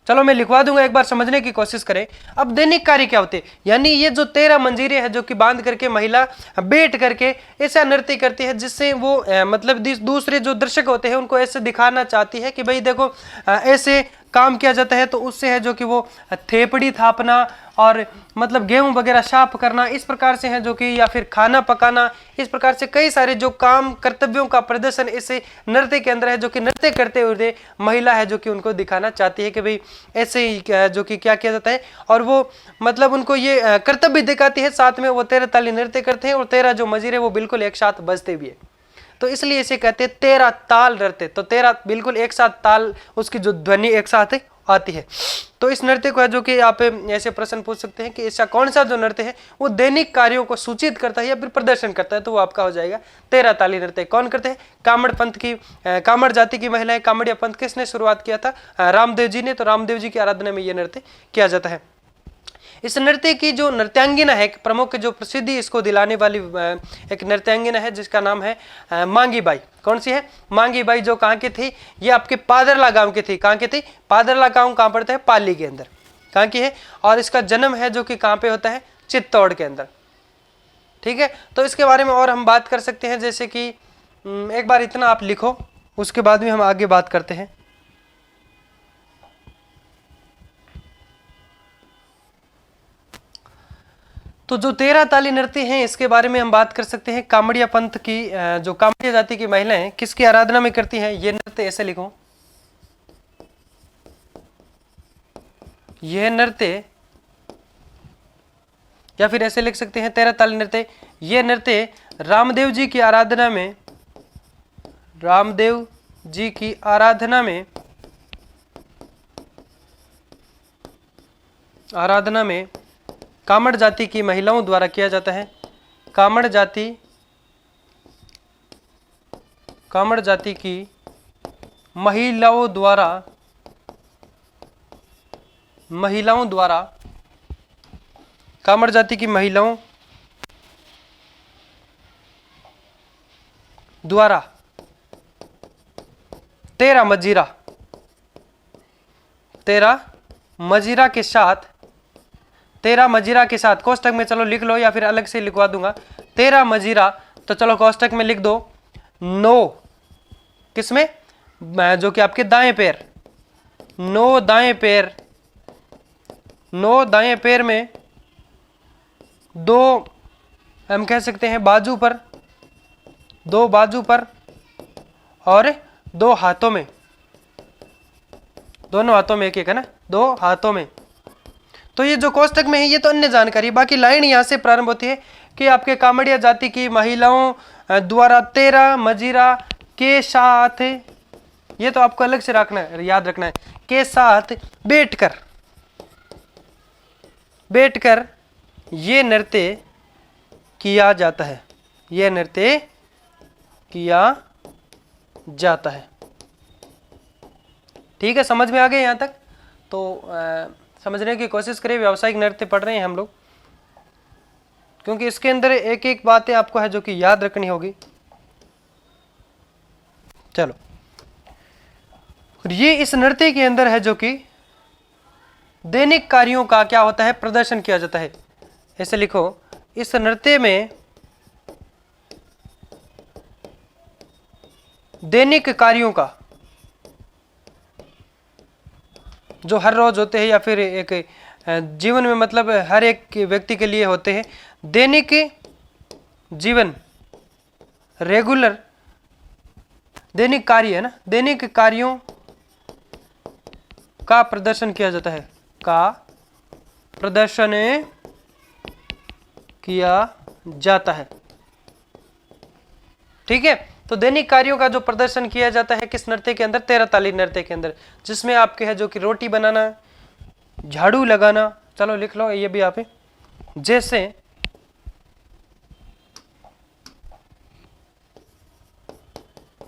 चलो मैं लिखवा दूंगा, एक बार समझने की कोशिश करें। अब दैनिक कार्य क्या होते हैं? यानी ये जो 13 मंजीरे हैं जो कि बांध करके महिला बैठ करके ऐसा नृत्य करती है जिससे वो मतलब दूसरे जो दर्शक होते हैं उनको ऐसे दिखाना चाहती है कि भाई देखो ऐसे काम किया जाता है। तो उससे है जो कि वो थेपड़ी थापना और मतलब गेहूं वगैरह साफ करना, इस प्रकार से है जो कि, या फिर खाना पकाना, इस प्रकार से कई सारे जो काम कर्तव्यों का प्रदर्शन इस नृत्य के अंदर है जो कि नृत्य करते हुए महिला है जो कि उनको दिखाना चाहती है कि भाई ऐसे ही जो कि क्या किया जाता है। और वो मतलब उनको ये कर्तव्य दिखाती है, साथ में वो 13 ताली नृत्य करते हैं और 13 जो मजीरे वो बिल्कुल एक साथ बजते भी है। तो इसलिए इसे कहते हैं 13 ताल नृत्य। तो 13 बिल्कुल एक साथ ताल, उसकी जो ध्वनि एक साथ आती है। तो इस नृत्य को है जो कि आप ऐसे प्रश्न पूछ सकते हैं कि ऐसा कौन सा जो नृत्य है वो दैनिक कार्यों को सूचित करता है या फिर प्रदर्शन करता है, तो वो आपका हो जाएगा 13 ताली नृत्य। कौन करते हैं? कामड़ पंथ की, कामड़ जाति की महिलाएं। कामड़िया पंथ किसने शुरुआत किया था? रामदेव जी ने। तो रामदेव जी की आराधना में यह नृत्य किया जाता है। इस नृत्य की जो नृत्यांगिना है, प्रमुख जो प्रसिद्धि इसको दिलाने वाली एक नृत्यांगिना है जिसका नाम है मांगी बाई। कौन सी है? मांगी बाई। जो कहाँ की थी? ये आपके पादरला गांव की थी। कहाँ की थी? पादरला गांव कहाँ पड़ता है? पाली के अंदर। कहाँ की है? और इसका जन्म है जो कि कहाँ पे होता है? चित्तौड़ के अंदर। ठीक है, तो इसके बारे में और हम बात कर सकते हैं। जैसे कि एक बार इतना आप लिखो, उसके बाद में हम आगे बात करते हैं। तो जो 13 ताली नृत्य हैं इसके बारे में हम बात कर सकते हैं। कामड़िया पंथ की जो कामड़िया जाति की महिलाएं किसकी आराधना में करती हैं ये नृत्य? ऐसे लिखो, यह नृत्य, या फिर ऐसे लिख सकते हैं 13 ताली नृत्य। यह नृत्य रामदेव जी की आराधना में, रामदेव जी की आराधना में कामड़ जाति की महिलाओं द्वारा किया जाता है। कामड़ जाति की महिलाओं द्वारा कामड़ जाति की महिलाओं द्वारा 13 मजीरा के साथ 13 मजीरा के साथ कोष्टक में चलो लिख लो या फिर अलग से लिखवा दूंगा। 13 मजीरा, तो चलो कोष्टक में लिख दो 9 किसमें? जो कि आपके दाएं पैर, 9 दाएं पैर में 2 हम कह सकते हैं बाजू पर, 2 बाजू पर और 2 हाथों में, दोनों हाथों में एक एक है ना, 2 हाथों में। तो ये जो कोष्टक में है ये तो अन्य जानकारी। बाकी लाइन यहाँ से प्रारंभ होती है कि आपके कामड़िया जाति की महिलाओं द्वारा 13 मजीरा के साथ, ये तो आपको अलग से रखना है, याद रखना है, के साथ बैठकर ये नृत्य किया जाता है, ये नृत्य किया जाता है। ठीक है, समझ में आ गए यहाँ तक? तो समझने की कोशिश करें, व्यावसायिक नृत्य पढ़ रहे हैं हम लोग, क्योंकि इसके अंदर एक एक बातें आपको है जो कि याद रखनी होगी। चलो, ये इस नृत्य के अंदर है जो कि दैनिक कार्यों का क्या होता है, प्रदर्शन किया जाता है। ऐसे लिखो, इस नृत्य में दैनिक कार्यों का, जो हर रोज होते हैं या फिर एक जीवन में, मतलब हर एक व्यक्ति के लिए होते हैं, दैनिक जीवन, रेगुलर दैनिक कार्य है ना, दैनिक कार्यों का प्रदर्शन किया जाता है, का प्रदर्शन किया जाता है। ठीक है, तो दैनिक कार्यों का जो प्रदर्शन किया जाता है किस नृत्य के अंदर, 13 ताली नृत्य के अंदर, जिसमें आपके है जो कि रोटी बनाना, झाड़ू लगाना, चलो लिख लो ये भी आप,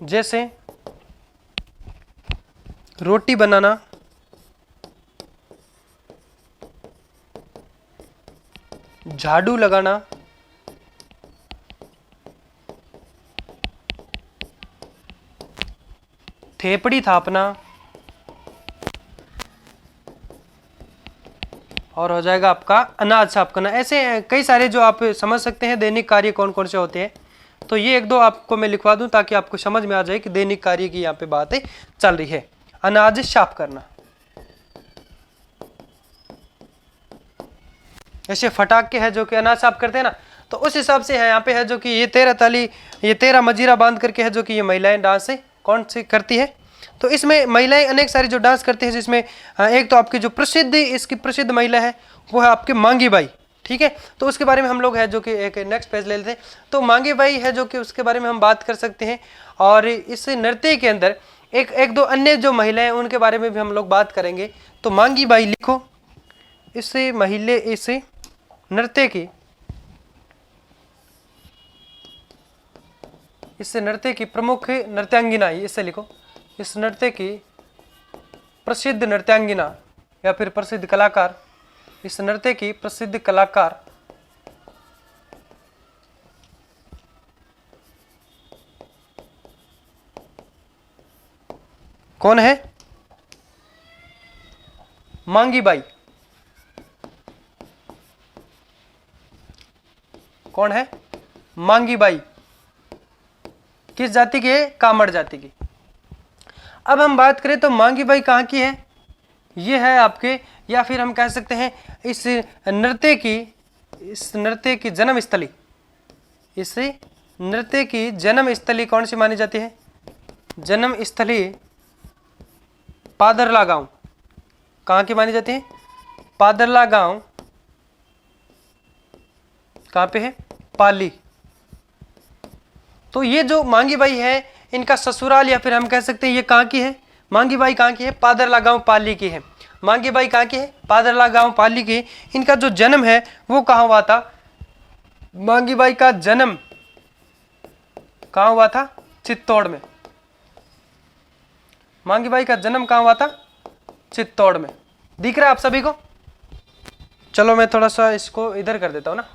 जैसे रोटी बनाना, झाड़ू लगाना, थेपड़ी थापना, और हो जाएगा आपका अनाज साफ करना। ऐसे कई सारे जो आप समझ सकते हैं दैनिक कार्य कौन कौन से होते हैं। तो ये एक दो आपको मैं लिखवा दूं ताकि आपको समझ में आ जाए कि दैनिक कार्य की यहाँ पे बातें चल रही है। अनाज साफ करना, ऐसे फटाके है जो कि अनाज साफ करते हैं ना, तो उस हिसाब से है यहाँ पे है जो कि ये 13 ताली, ये 13 मजीरा बांध करके है जो कि ये महिलाएं डांस है कौन सी करती है। तो इसमें महिलाएं अनेक सारी जो डांस करती है, जिसमें एक तो आपकी जो प्रसिद्ध, इसकी प्रसिद्ध महिला है वो है आपके मांगी बाई। ठीक है, तो उसके बारे में हम लोग है जो कि एक नेक्स्ट पेज ले लेते हैं। तो मांगी बाई है जो कि उसके बारे में हम बात कर सकते हैं, और इस नृत्य के अंदर एक दो अन्य जो महिलाएं उनके बारे में भी हम लोग बात करेंगे। तो मांगी बाई लिखो, इस नृत्य की, इस नृत्य की प्रमुख नृत्यांगिना, इससे लिखो, इस नृत्य की प्रसिद्ध नृत्यांगिना या फिर प्रसिद्ध कलाकार, इस नृत्य की प्रसिद्ध कलाकार कौन है, मांगी बाई। कौन है, मांगी बाई। किस जाति की है, कामड़ जाति की। अब हम बात करें तो मांगी बाई कहाँ की है, ये है आपके, या फिर हम कह सकते हैं इस नृत्य की जन्म स्थली, इस नृत्य की जन्म स्थली कौन सी मानी जाती है, जन्म स्थली पादरला गांव। कहाँ की मानी जाती है, पादरला गांव। कहाँ पे है, पाली। तो ये जो मांगी बाई है इनका ससुराल, या फिर हम कह सकते हैं ये कहाँ की है, मांगी बाई कहाँ की है, पादरला गांव पाली की है। मांगी बाई कहाँ की है, पादरला गांव पाली की। इनका जो जन्म है वो कहाँ हुआ था, मांगी बाई का जन्म कहाँ हुआ था, चित्तौड़ में। मांगी बाई का जन्म कहाँ हुआ था, चित्तौड़ में। दिख रहा है आप सभी को? चलो मैं थोड़ा सा इसको इधर कर देता हूँ ना।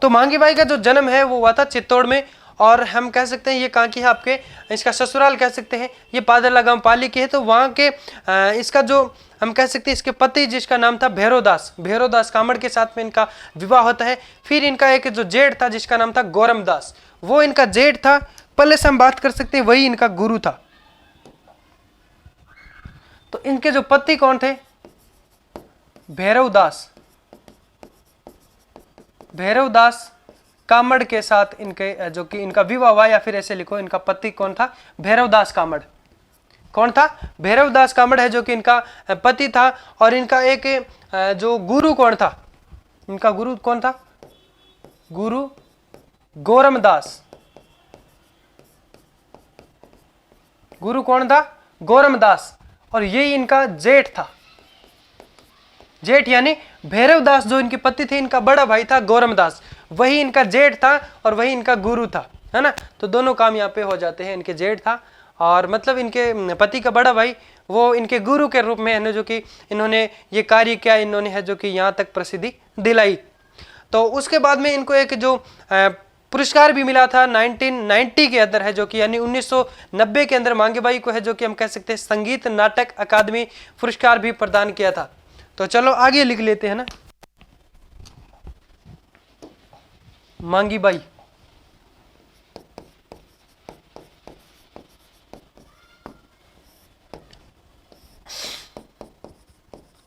तो मांगी बाई का जो जन्म है वो हुआ था चित्तौड़ में, और हम कह सकते हैं ये कहाँ की है, आपके इसका ससुराल कह सकते हैं ये पादरला गांव पाली की है। तो वहाँ के इसका जो हम कह सकते हैं इसके पति जिसका नाम था भैरवदास कामड़ के साथ में इनका विवाह होता है। फिर इनका एक जो जेठ था जिसका नाम था गौरमदास, वो इनका जेठ था। पहले से हम बात कर सकते हैं वही इनका गुरु था। तो इनके जो पति कौन थे, भैरवदास कामड़ के साथ इनके जो कि इनका विवाह हुआ, या फिर ऐसे लिखो इनका पति कौन था, भैरवदास कामड़। कौन था, भैरवदास कामड़ है जो कि इनका पति था। और इनका एक जो गुरु कौन था, इनका गुरु कौन था, गुरु गौरमदास। गुरु कौन था? गौरमदास। और ये इनका जेठ था। जेठ यानी भैरवदास जो इनके पति थे, इनका बड़ा भाई था गौरमदास, वही इनका जेठ था और वही इनका गुरु था, है ना। तो दोनों काम यहाँ पे हो जाते हैं। इनके जेठ था और मतलब इनके पति का बड़ा भाई, वो इनके गुरु के रूप में है ना, जो कि इन्होंने ये कार्य किया, इन्होंने है जो कि यहाँ तक प्रसिद्धि दिलाई। तो उसके बाद में इनको एक जो पुरस्कार भी मिला था 1990 के अंदर है, जो कि यानी 1990 के अंदर मांगे भाई को है जो कि हम कह सकते हैं संगीत नाटक अकादमी पुरस्कार भी प्रदान किया था। तो चलो आगे लिख लेते हैं ना। मांगी बाई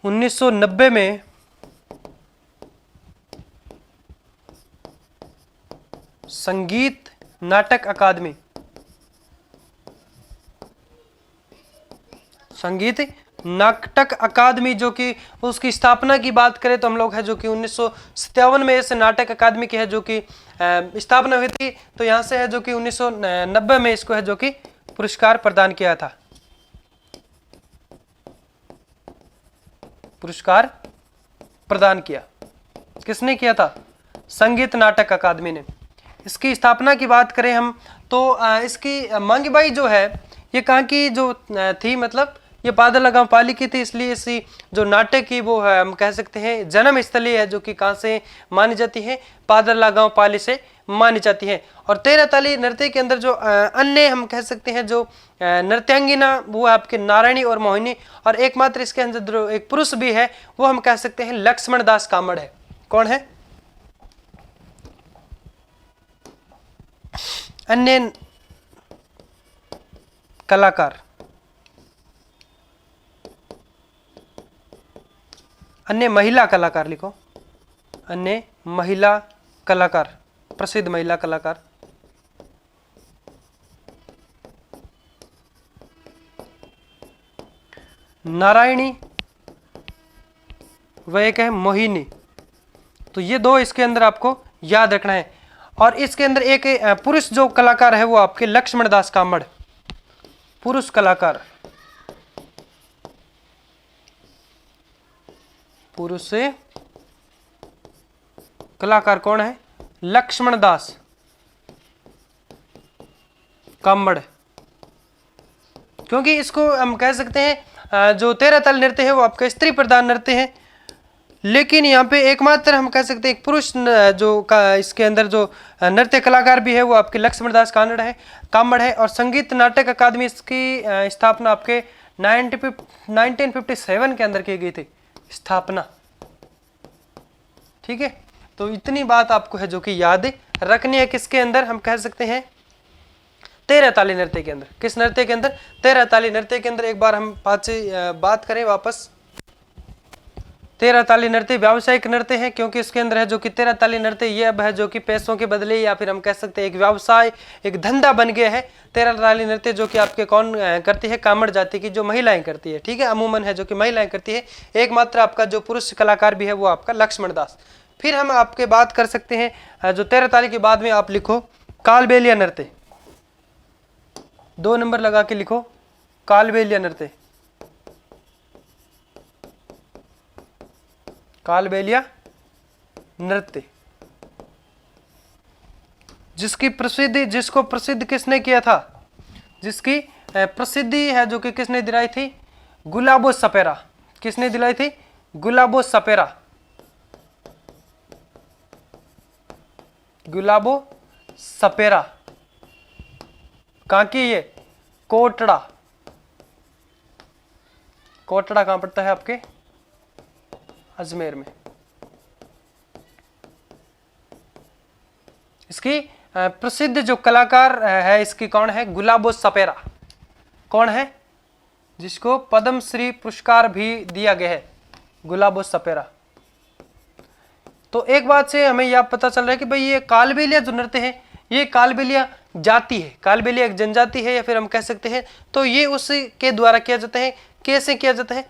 उन्नीस सौ 90 में संगीत नाटक अकादमी, संगीत नाटक अकादमी जो कि उसकी स्थापना की बात करें तो हम लोग है जो कि 1957 में इस नाटक अकादमी की है जो कि स्थापना हुई थी। तो यहाँ से है जो कि 1990 में इसको है जो कि पुरस्कार प्रदान किया था। पुरस्कार प्रदान किया किसने किया था? संगीत नाटक अकादमी ने। इसकी स्थापना की बात करें हम तो इसकी मांगी बाई जो है ये कहाँ की जो थी, मतलब ये पादला गांव पाली की थी, इसलिए इसी जो नाटक की वो है हम कह सकते हैं जन्म स्थली है, जो कि कहाँ से मानी जाती है? पादला गांव पाली से मानी जाती है। और 13 ताली नृत्य के अंदर जो अन्य हम कह सकते हैं जो नृत्यांगिना वो आपके नारायणी और मोहिनी, और एकमात्र इसके अंदर एक पुरुष भी है, वो हम कह सकते हैं लक्ष्मण दास कामड़ है। कौन है? अन्य कलाकार, अन्य महिला कलाकार लिखो, अन्य महिला कलाकार, प्रसिद्ध महिला कलाकार। नारायणी व एक है मोहिनी। तो ये दो इसके अंदर आपको याद रखना है। और इसके अंदर एक पुरुष जो कलाकार है वो आपके लक्ष्मण दास कामड़, पुरुष कलाकार, पुरुष से कलाकार कौन है? लक्ष्मण दास कामड़। क्योंकि इसको हम कह सकते हैं जो 13 ताल नृत्य है वो आपका स्त्री प्रधान नृत्य है, लेकिन यहाँ पे एकमात्र हम कह सकते हैं एक पुरुष जो इसके अंदर जो नृत्य कलाकार भी है वो आपके लक्ष्मण दास कामड़ है। और संगीत नाटक अकादमी इसकी स्थापना आपके 1957 के अंदर की गई थी स्थापना। ठीक है, तो इतनी बात आपको है जो कि याद रखनी है। किसके अंदर? हम कह सकते हैं 13 ताली नृत्य के अंदर। किस नृत्य के अंदर? 13 ताली नृत्य के अंदर। एक बार हम बात करें वापस, 13 ताली नृत्य व्यावसायिक नृत्य है, क्योंकि इसके अंदर है जो कि 13 ताली नृत्य ये अब है जो कि पैसों के बदले या फिर हम कह सकते हैं एक व्यवसाय, एक धंधा बन गया है। 13 ताली नृत्य जो कि आपके कौन करती है? कामड़ जाति की जो महिलाएं करती है। ठीक है, अमूमन है जो कि महिलाएं करती है। एकमात्र आपका जो पुरुष कलाकार भी है वो आपका लक्ष्मण दास। फिर हम आपके बात कर सकते हैं जो 13 ताली के बाद में आप लिखो कालबेलिया नृत्य, 2 नंबर लगा के लिखो कालबेलिया नृत्य। कालबेलिया नृत्य जिसको प्रसिद्ध किसने किया था? जिसकी प्रसिद्धि है जो कि किसने दिलाई थी? गुलाबो सपेरा। किसने दिलाई थी? गुलाबो सपेरा। गुलाबो सपेरा कहाँ की? ये कोटड़ा। कोटड़ा कहाँ पड़ता है? आपके अजमेर में। इसकी प्रसिद्ध जो कलाकार है इसकी कौन है? गुलाबो सपेरा। कौन है? जिसको पद्म श्री पुरस्कार भी दिया गया है, गुलाबो सपेरा। तो एक बात से हमें यह पता चल रहा है कि भाई ये कालबेलिया जो नृत्य है ये कालबेलिया जाति है, कालबेलिया एक जनजाति है या फिर हम कह सकते हैं, तो ये उसके द्वारा किया जाता है। कैसे किया जाता है?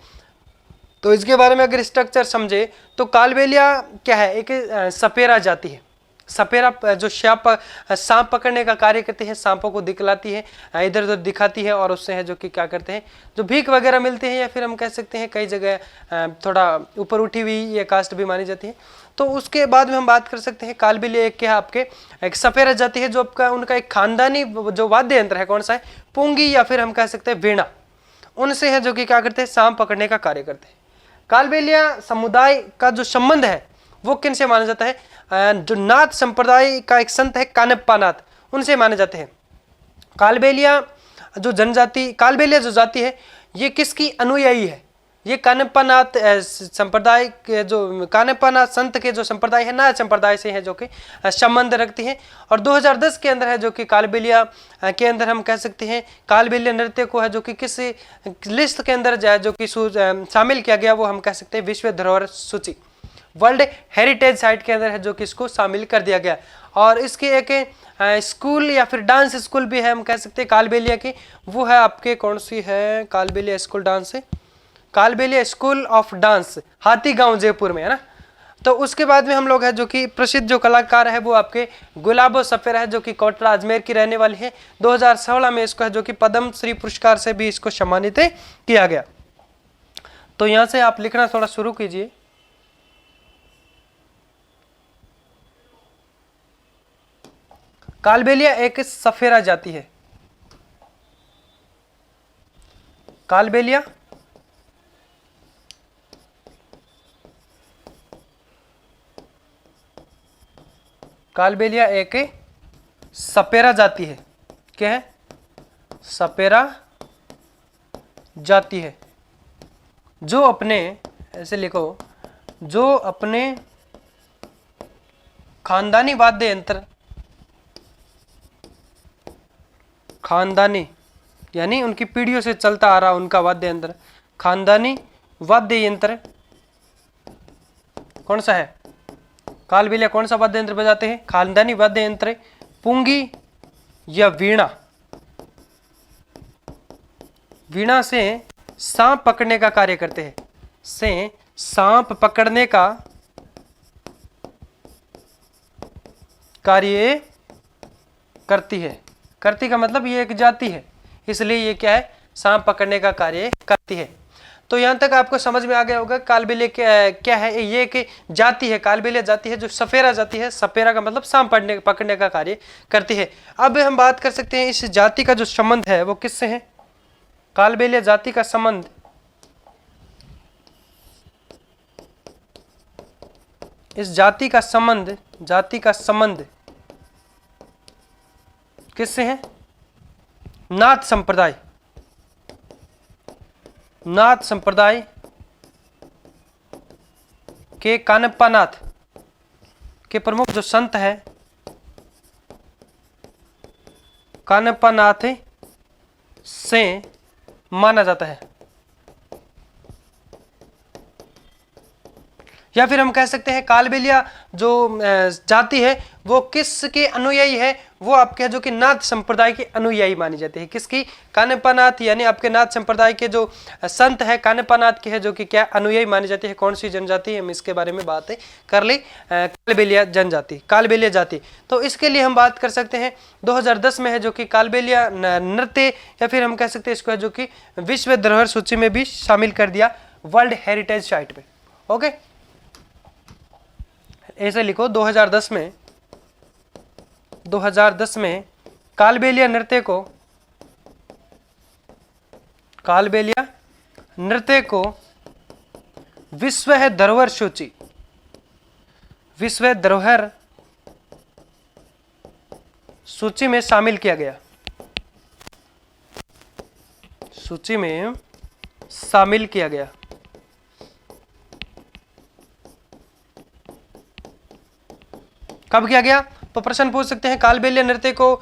तो इसके बारे में अगर स्ट्रक्चर समझे तो कालबेलिया क्या है? एक सपेरा जाति है। सपेरा जो सांप पकड़ने का कार्य करती है, सांपों को दिखलाती है, इधर उधर दिखाती है, और उससे है जो कि क्या करते हैं, जो भीख वगैरह मिलती है, या फिर हम कह सकते हैं कई जगह थोड़ा ऊपर उठी हुई ये कास्ट भी मानी जाती है। तो उसके बाद में हम बात कर सकते हैं कालबेलिया एक क्या आपके एक सपेरा जाति है, जो आपका उनका एक खानदानी जो वाद्य यंत्र है कौन सा है, पुंगी या फिर हम कह सकते हैं वीणा, उनसे है जो कि क्या करते हैं, सांप पकड़ने का कार्य करते हैं। कालबेलिया समुदाय का जो संबंध है वो किन से माना जाता है, जो नाथ संप्रदाय का एक संत है कानप्पा नाथ, उनसे माने जाते हैं। कालबेलिया जो जनजाति, कालबेलिया जो जाति है ये किसकी अनुयायी है, ये कानप्पा नाथ संप्रदाय के जो कानप्पा नाथ संत के जो संप्रदाय है नाथ संप्रदाय से है जो कि संबंध रखती है। और 2010 के अंदर है जो कि कालबेलिया के अंदर हम कह सकते हैं कालबेलिया नृत्य को है जो कि किस लिस्ट के अंदर जाए जो कि शामिल किया गया, वो हम कह सकते हैं विश्व धरोहर सूची, वर्ल्ड हेरिटेज साइट के अंदर है जो कि इसको शामिल कर दिया गया। और इसकी एक स्कूल या फिर डांस स्कूल भी है हम कह सकते हैं कालबेलिया की, वो है आपके कौन सी है, कालबेलिया स्कूल डांस है, Kalbelia school of dance Hathigaon Jaipur में है ना। तो उसके बाद में हम लोग है जो कि प्रसिद्ध जो कलाकार है वो आपके गुलाबो सफेरा है जो कि कोटला अजमेर की रहने वाली है। 2016 में इसको है जो कि पद्म श्री पुरस्कार से भी इसको सम्मानित किया गया। तो यहां से आप लिखना थोड़ा शुरू कीजिए। कालबेलिया एक सफेरा जाति है, कालबेलिया कालबेलिया एक सपेरा जाति है, क्या है, सपेरा जाति है, जो अपने ऐसे लिखो, जो अपने खानदानी वाद्य यंत्र, खानदानी यानी उनकी पीढ़ियों से चलता आ रहा उनका वाद्य यंत्र, खानदानी वाद्य यंत्र कौन सा है, कालबेलिया कौन सा वाद्य यंत्र बजाते हैं, खानदानी वाद्य यंत्र पुंगी या वीणा, वीणा से सांप पकड़ने का कार्य करते हैं, से सांप पकड़ने का कार्य करती है, करती का मतलब ये एक जाति है, इसलिए ये क्या है, सांप पकड़ने का कार्य करती है। तो यहां तक आपको समझ में आ गया होगा कालबेलिया क्या है, ये एक जाति है, कालबेलिया जाति है जो सफेरा जाति है, सफेरा का मतलब सांप पकड़ने का कार्य करती है। अब हम बात कर सकते हैं इस जाति का जो संबंध है वो किससे है, कालबेलिया जाति का संबंध इस जाति का संबंध किससे है, नाथ संप्रदाय, नाथ संप्रदाय के कानप्पा नाथ के प्रमुख जो संत है कानप्पा नाथ से माना जाता है, या फिर हम कह सकते हैं कालबेलिया जो जाति है वो किसके अनुयायी है, वो आपके जो कि नाथ संप्रदाय के अनुयायी मानी जाती है, किसकी, कानप्पा नाथ यानी आपके नाथ संप्रदाय के जो संत है कानप्पा नाथ के है जो कि क्या अनुयायी मानी जाती है। कौन सी जनजाति, हम इसके बारे में बात कर ली, कालबेलिया जनजाति, कालबेलिया जाति। तो इसके लिए हम बात कर सकते हैं 2010 में है जो कि कालबेलिया नृत्य या फिर हम कह सकते हैं इसको है जो कि विश्व धरोहर सूची में भी शामिल कर दिया वर्ल्ड हेरिटेज साइट पे। ओके, ऐसे लिखो 2010 में कालबेलिया नृत्य को विश्व धरोहर सूची में शामिल किया गया, सूची में शामिल किया गया। कब किया गया, तो प्रश्न पूछ सकते हैं कालबेलिया नृत्य को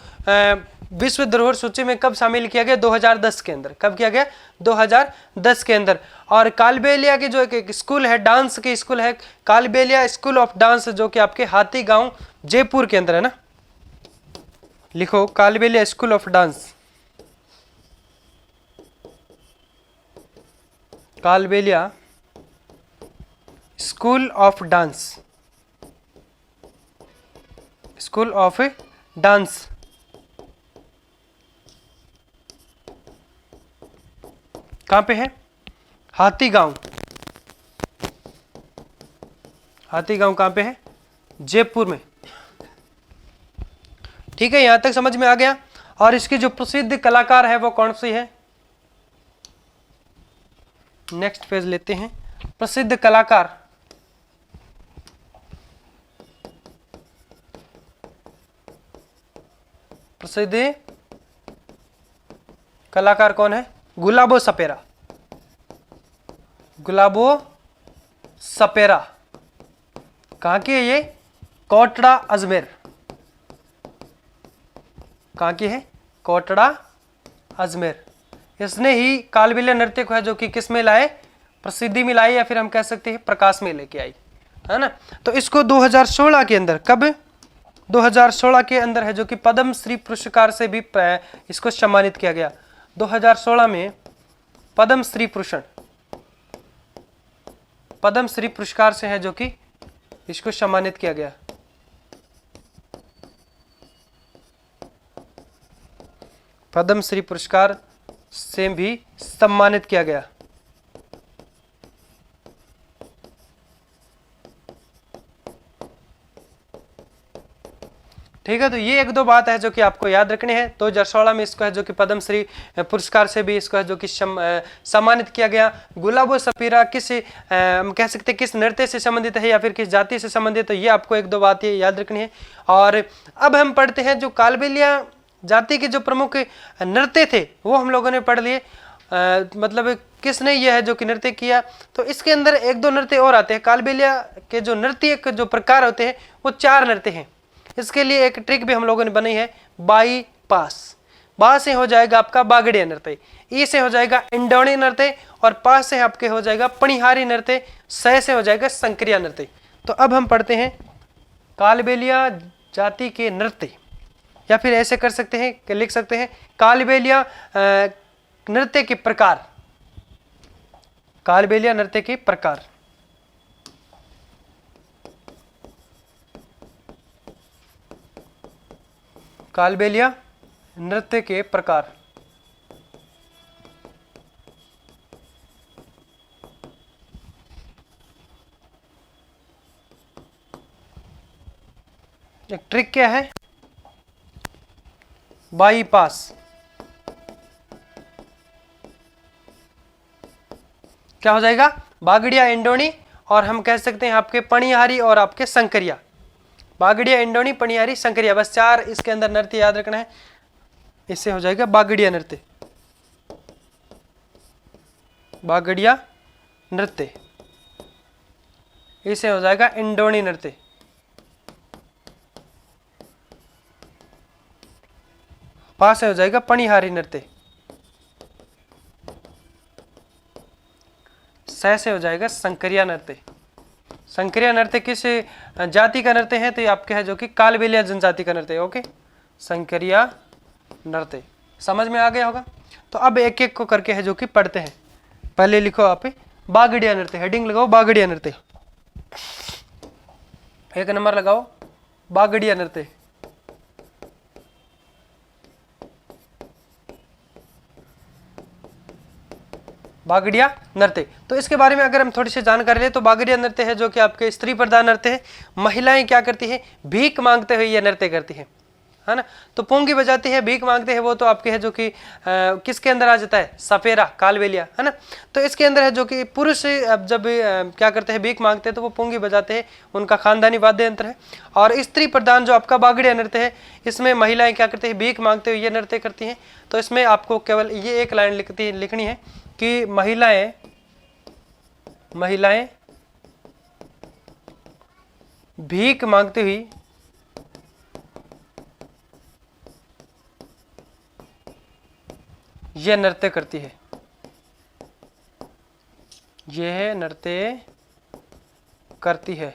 विश्व धरोहर सूची में कब शामिल किया गया, 2010 के अंदर। कब किया गया, 2010 के अंदर। और कालबेलिया की जो एक स्कूल है, डांस की स्कूल है, कालबेलिया स्कूल ऑफ डांस, जो कि आपके हाथीगांव जयपुर के अंदर है ना। लिखो Kalbelia school of dance, Kalbelia school of dance school of dance. कहाँ पे है? हाथीगांव। हाथीगांव कहाँ पे है? जयपुर में। ठीक है, यहां तक समझ में आ गया। और इसकी जो प्रसिद्ध कलाकार है वो कौन सी है? नेक्स्ट पेज लेते हैं। प्रसिद्ध कलाकार, प्रसिद्ध कलाकार कौन है? गुलाबो सपेरा। गुलाबो सपेरा कहाँ की है ये? कोटड़ा अजमेर। कहाँ की है? कोटड़ा अजमेर। इसने ही कालबेलिया नृत्य को है जो कि किस में लाए? प्रसिद्धि में लाई, या फिर हम कह सकते हैं प्रकाश में लेके आई, है ना। तो इसको 2016 के अंदर, कब? 2016 के अंदर है जो कि पद्म श्री पुरस्कार से भी इसको सम्मानित किया गया। 2016 में पद्म श्री पुरस्कार से है जो कि इसको सम्मानित किया गया। पद्म श्री पुरस्कार से भी सम्मानित किया गया। ठीक है, तो ये एक दो बात है जो कि आपको याद रखनी है। 2016 में इसको है जो कि पद्मश्री पुरस्कार से भी इसको है जो कि सम्मानित किया गया। गुलाबो सपेरा किस हम कह सकते हैं किस नृत्य से संबंधित है या फिर किस जाति से संबंधित है, ये आपको एक दो बात ये याद रखनी है। और अब हम पढ़ते हैं जो कालबेलिया जाति के जो प्रमुख नृत्य थे वो हम लोगों ने पढ़ लिए। मतलब किसने यह है जो कि नृत्य किया। तो इसके अंदर एक दो नृत्य और आते हैं। कालबेलिया के जो नृत्य के जो प्रकार होते हैं वो 4 नृत्य हैं। इसके लिए एक ट्रिक भी हम लोगों ने बनाई है, बाई पास। बा से हो जाएगा आपका बागड़िया नृत्य, ई से हो जाएगा इंडौनी नृत्य, और पास से आपके हो जाएगा पणिहारी नृत्य, सह से हो जाएगा संक्रिया नृत्य। तो अब हम पढ़ते हैं कालबेलिया जाति के नृत्य, या फिर ऐसे कर सकते हैं कि लिख सकते हैं कालबेलिया नृत्य के प्रकार। कालबेलिया नृत्य के प्रकार। कालबेलिया नृत्य के प्रकार। एक ट्रिक क्या है? बाई पास। क्या हो जाएगा? बागड़िया, इंडोनी, और हम कह सकते हैं आपके पणिहारी और आपके संकरिया। बागड़िया, इंडोनी, पणिहारी, संकरिया, बस 4 इसके अंदर नृत्य याद रखना है। इससे हो जाएगा बागड़िया नृत्य। बागड़िया नृत्य। इससे हो जाएगा इंडोनी नृत्य। पास से हो जाएगा पणिहारी नृत्य। सह से हो जाएगा संकरिया नृत्य। संकरिया नृत्य किस जाति का नृत्य है? तो ये आपके है जो कि कालबेलिया जनजाति का नृत्य है। ओके, संकरिया नृत्य समझ में आ गया होगा। तो अब एक एक को करके है जो कि पढ़ते हैं। पहले लिखो आप बागड़िया नृत्य, हेडिंग लगाओ बागड़िया नृत्य। 1 नंबर लगाओ बागड़िया नृत्य। बागड़िया नृत्य। तो इसके बारे में अगर हम थोड़ी सी जानकारी लें तो बागड़िया नृत्य है जो कि आपके स्त्री प्रधान नृत्य है। महिलाएं क्या करती है? भीख मांगते हुए यह नृत्य करती है ना। तो पोंगी बजाती है, भीख मांगते हैं, वो तो आपके है जो कि किसके अंदर आ जाता है? सपेरा, कालबेलिया, है ना। तो इसके अंदर है जो कि पुरुष अब जब क्या करते हैं? भीख मांगते हैं तो वो पोंगी बजाते हैं, उनका खानदानी वाद्य यंत्र है। और स्त्री प्रधान जो आपका बागड़िया नृत्य है, इसमें महिलाएं क्या करती है? भीख मांगते हुए ये नृत्य करती हैं। तो इसमें आपको केवल ये एक लाइन लिखनी है कि महिलाएं भीख मांगते हुई यह नृत्य करती है। यह नृत्य करती है।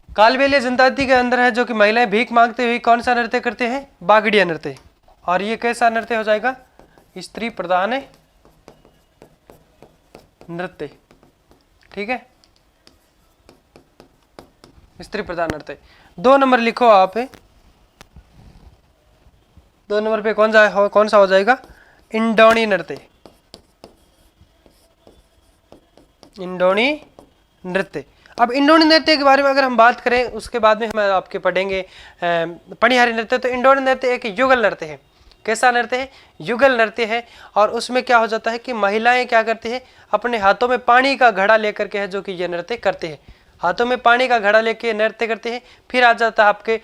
कालबेलिया जनजाति के अंदर है जो कि महिलाएं भीख मांगते हुए कौन सा नृत्य करते हैं? बागड़िया नृत्य। और ये कैसा नृत्य हो जाएगा? स्त्री प्रधान नृत्य। ठीक है, स्त्री प्रधान नृत्य। 2 नंबर लिखो आप, 2 नंबर पे कौन सा हो जाएगा? इंडोनी नृत्य। इंडोनी नृत्य। अब इंडोनी नृत्य के बारे में अगर हम बात करें, उसके बाद में हम आपके पढ़ेंगे पणिहारी नृत्य। तो इंडोनी नृत्य एक युगल नृत्य है। कैसा नृत्य है? युगल नृत्य है। और उसमें क्या हो जाता है कि महिलाएं क्या करती है, अपने हाथों में पानी का घड़ा लेकर के है जो कि ये नृत्य करते हैं। हाथों में पानी का घड़ा लेके नृत्य करते हैं। फिर आ जाता है आपके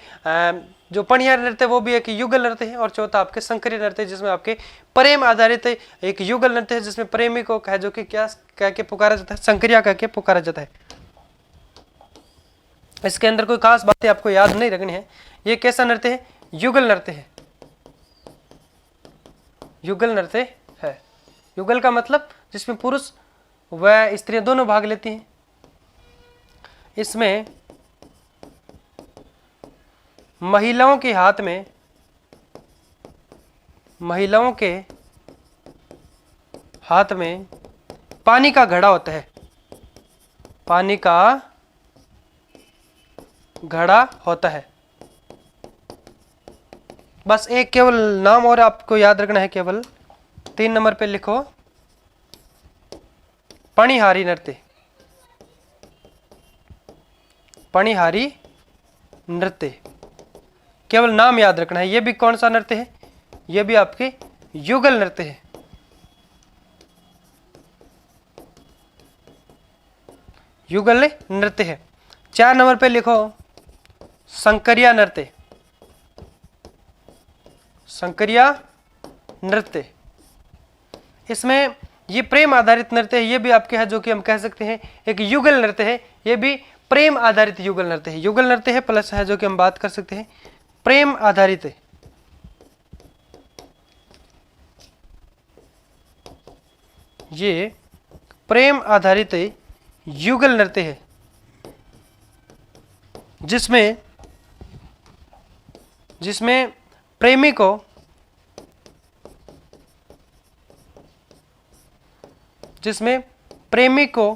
जो पणिहारी नृत्य, वो भी एक युगल नृत्य है। और चौथा आपके संकरी नृत्य, जिसमें आपके प्रेम आधारित एक युगल नृत्य है, जिसमें प्रेमी को कह जो कि क्या कह के पुकारा जाता है? संक्रिया कह के पुकारा जाता है। इसके अंदर कोई खास बातें आपको याद नहीं रखनी है। ये कैसा नृत्य है? युगल नृत्य है। युगल नृत्य है। युगल का मतलब जिसमें पुरुष व स्त्रियां दोनों भाग लेती हैं। इसमें महिलाओं के हाथ में, महिलाओं के हाथ में पानी का घड़ा होता है। पानी का घड़ा होता है। बस एक केवल नाम और आपको याद रखना है, केवल 3 नंबर पे लिखो, पणिहारी नृत्य। पणिहारी नृत्य, केवल नाम याद रखना है। ये भी कौन सा नृत्य है? ये भी आपके युगल नृत्य है। युगल नृत्य है। 4 नंबर पे लिखो, संकरिया नृत्य। संकरिया नृत्य, इसमें ये प्रेम आधारित नृत्य है। ये भी आपके है जो कि हम कह सकते हैं एक युगल नृत्य है। ये भी प्रेम आधारित युगल नृत्य है। युगल नृत्य है प्लस है जो कि हम बात कर सकते हैं प्रेम आधारित है। ये प्रेम आधारित युगल नृत्य है, जिसमें प्रेमी को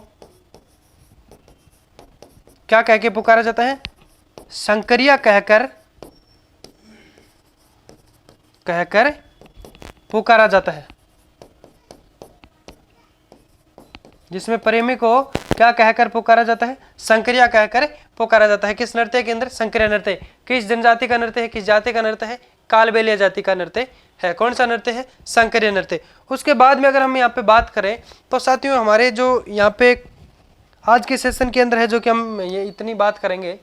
क्या कह के पुकारा जाता है? संकरिया कहकर पुकारा जाता है। जिसमें प्रेमी को क्या कहकर पुकारा जाता है? संकरिया कहकर पुकारा जाता है। किस नृत्य के अंदर? संकरिया नृत्य। किस जनजाति का नृत्य है? किस जाति का नृत्य है? कालबेलिया जाति का नृत्य है। कौन सा नृत्य है? संकरिया नृत्य। उसके बाद में अगर हम यहाँ पे बात करें तो साथियों, हमारे जो यहाँ पे आज के सेशन के अंदर है जो कि हम ये इतनी बात करेंगे,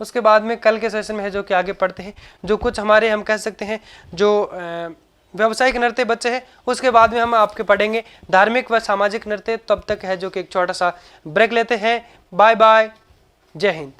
उसके बाद में कल के सेशन में है जो कि आगे पढ़ते हैं। जो कुछ हमारे हम कह सकते हैं जो व्यावसायिक नृत्य बच्चे हैं, उसके बाद में हम आपके पढ़ेंगे धार्मिक व सामाजिक नृत्य। तब तक है जो कि एक छोटा सा ब्रेक लेते हैं। बाय बाय, जय हिंद।